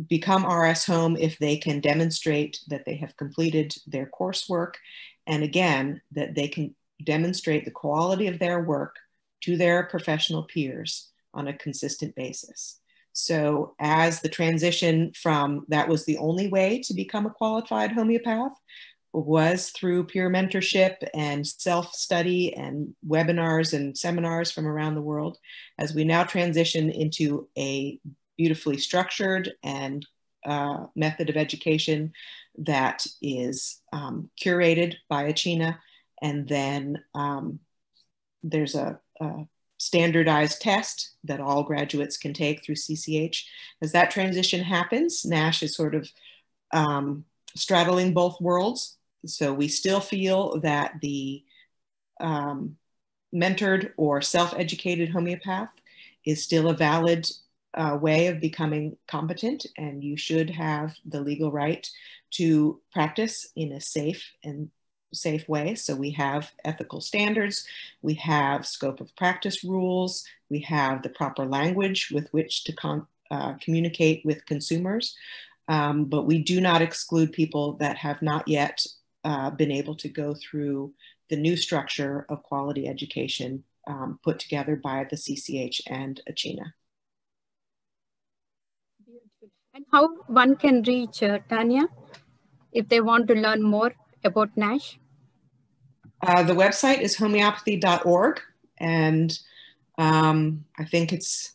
become RS Home if they can demonstrate that they have completed their coursework. And again, that they can demonstrate the quality of their work to their professional peers on a consistent basis. So as the transition from that was the only way to become a qualified homeopath was through peer mentorship and self-study and webinars and seminars from around the world, as we now transition into a beautifully structured and method of education that is curated by ACHINA, and then there's a standardized test that all graduates can take through CCH. As that transition happens, NASH is sort of straddling both worlds. So we still feel that the mentored or self-educated homeopath is still a valid way of becoming competent, and you should have the legal right to practice in a safe way. So we have ethical standards, we have scope of practice rules, we have the proper language with which to communicate with consumers, but we do not exclude people that have not yet been able to go through the new structure of quality education put together by the CCH and ACHINA. And how one can reach Tanya if they want to learn more about NASH? The website is homeopathy.org, and I think it's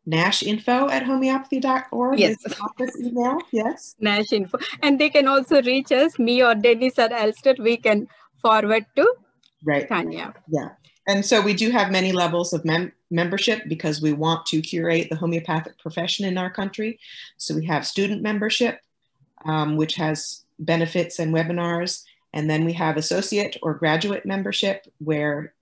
nashinfo@homeopathy.org. Yes. Is the office email. Yes. NASH info. And they can also reach us, me or Denise or Alastair, we can forward to Tanya. Yeah. And so we do have many levels of membership because we want to curate the homeopathic profession in our country. So we have student membership, which has benefits and webinars. And then we have associate or graduate membership, where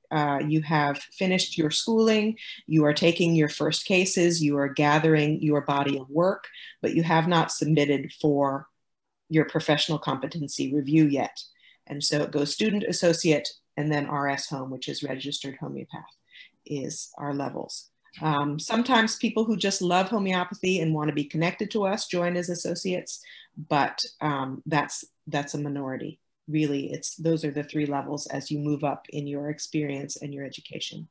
you have finished your schooling, you are taking your first cases, you are gathering your body of work, but you have not submitted for your professional competency review yet. And so it goes student, associate, and then RS Home, which is registered homeopath, is our levels. Sometimes people who just love homeopathy and want to be connected to us join as associates, but that's a minority. Really, those are the 3 levels as you move up in your experience and your education.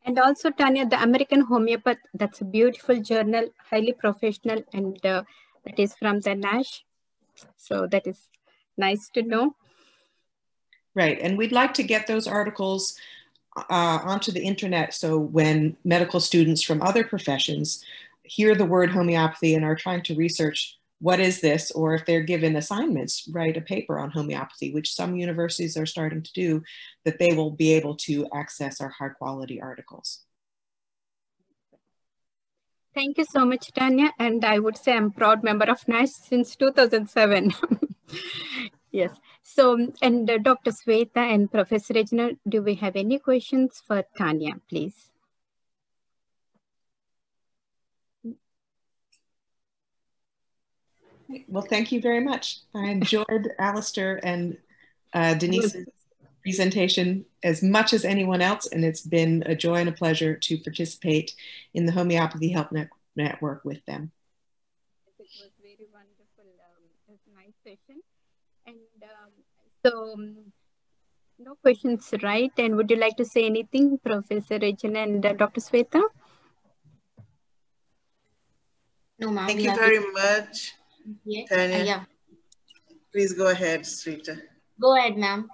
And also, Tanya, the American Homeopath, that's a beautiful journal, highly professional, and that is from the NASH. So that is nice to know. Right, and we'd like to get those articles onto the internet, so when medical students from other professions hear the word homeopathy and are trying to research what is this, or if they're given assignments, write a paper on homeopathy, which some universities are starting to do, that they will be able to access our high quality articles. Thank you so much, Tanya. And I would say I'm a proud member of NASH since 2007. Yes. So, and Dr. Sweta and Professor Regina, do we have any questions for Tanya, please? Well, thank you very much. I enjoyed Alastair and Denise's presentation as much as anyone else, and it's been a joy and a pleasure to participate in the Homeopathy Help Network with them. It was very wonderful. It was a nice session. And so, no questions, right? And would you like to say anything, Professor Regina and Dr. Sweta? No, ma'am. Thank you very much, Tanya. Yeah. Please go ahead, Sweta. Go ahead, ma'am.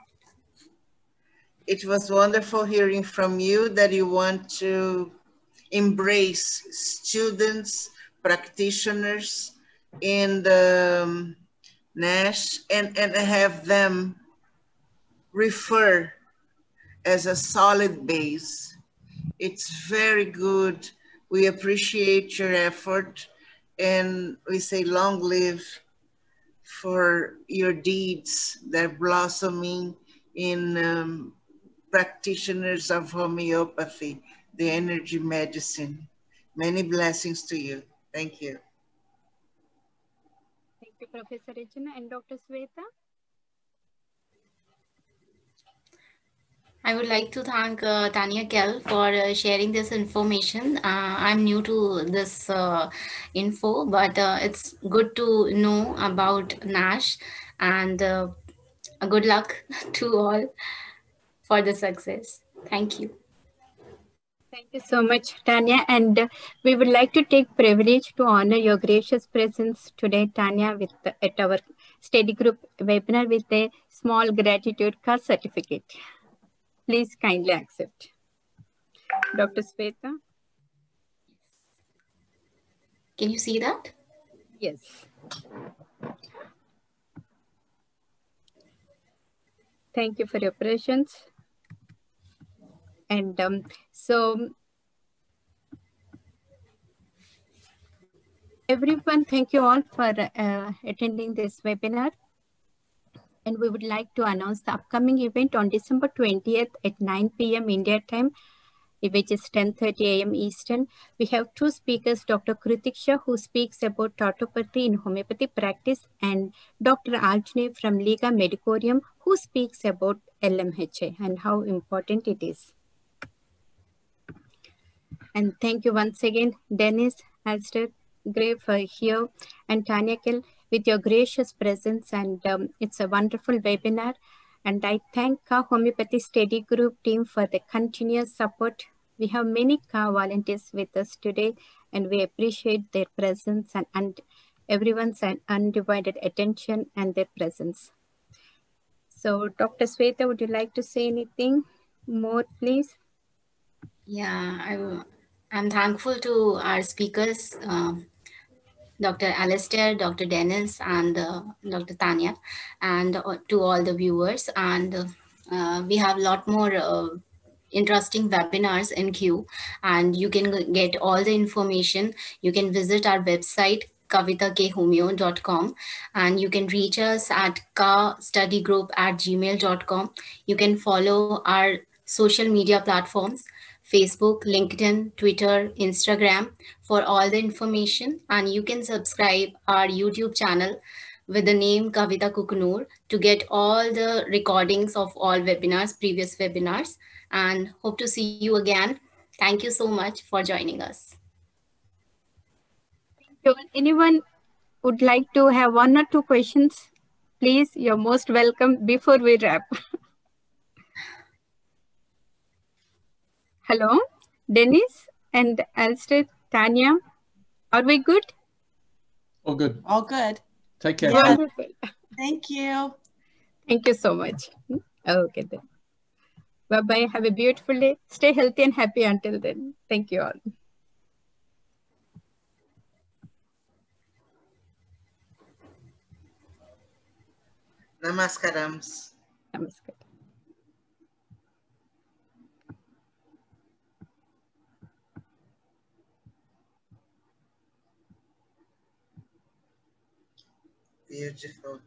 It was wonderful hearing from you that you want to embrace students, practitioners in the NASH and have them refer as a solid base. It's very good. We appreciate your effort, and we say long live for your deeds that are blossoming in practitioners of homeopathy, the energy medicine. Many blessings to you. Thank you. Thank you, Professor Regina. And Dr. Sweta? I would like to thank Tanya Kell for sharing this information. I'm new to this info, but it's good to know about NASH, and good luck to all for the success. Thank you. Thank you so much, Tanya. And we would like to take privilege to honor your gracious presence today, Tanya, at our study group webinar with a small gratitude card certificate. Please kindly accept. Dr. Sweta? Can you see that? Yes. Thank you for your presence. And so, everyone, thank you all for attending this webinar. And we would like to announce the upcoming event on December 20th at 9 p.m. India time, which is 10:30 a.m. Eastern. We have 2 speakers, Dr. Kritiksha, who speaks about tautopathy in homeopathy practice, and Dr. Ajne from Liga Medicorium, who speaks about LMHA and how important it is. And thank you once again, Denise, Alastair Gray for here, and Tanya Kell with your gracious presence. And it's a wonderful webinar. And I thank our Homeopathy Study Group team for the continuous support. We have many volunteers with us today, and we appreciate their presence and everyone's undivided attention and their presence. So Dr. Sweta, would you like to say anything more, please? Yeah, I'm thankful to our speakers, Dr. Alastair, Dr. Dennis, and Dr. Tanya, and to all the viewers. And we have a lot more interesting webinars in queue, and you can get all the information. You can visit our website, kavithahomeo.com, and you can reach us at kstudygroup@gmail.com. You can follow our social media platforms, Facebook, LinkedIn, Twitter, Instagram, for all the information. And you can subscribe our YouTube channel with the name Kavitha Kukunur to get all the recordings of all webinars, previous webinars, and hope to see you again. Thank you so much for joining us. Anyone would like to have one or two questions? Please, you're most welcome before we wrap. Hello, Dennis and Alastair, Tanya, are we good? All good. All good. Take care. Yeah. Wonderful. Thank you. Thank you so much. Okay then. Bye-bye. Have a beautiful day. Stay healthy and happy until then. Thank you all. Namaskarams. Namaskar. Beautiful.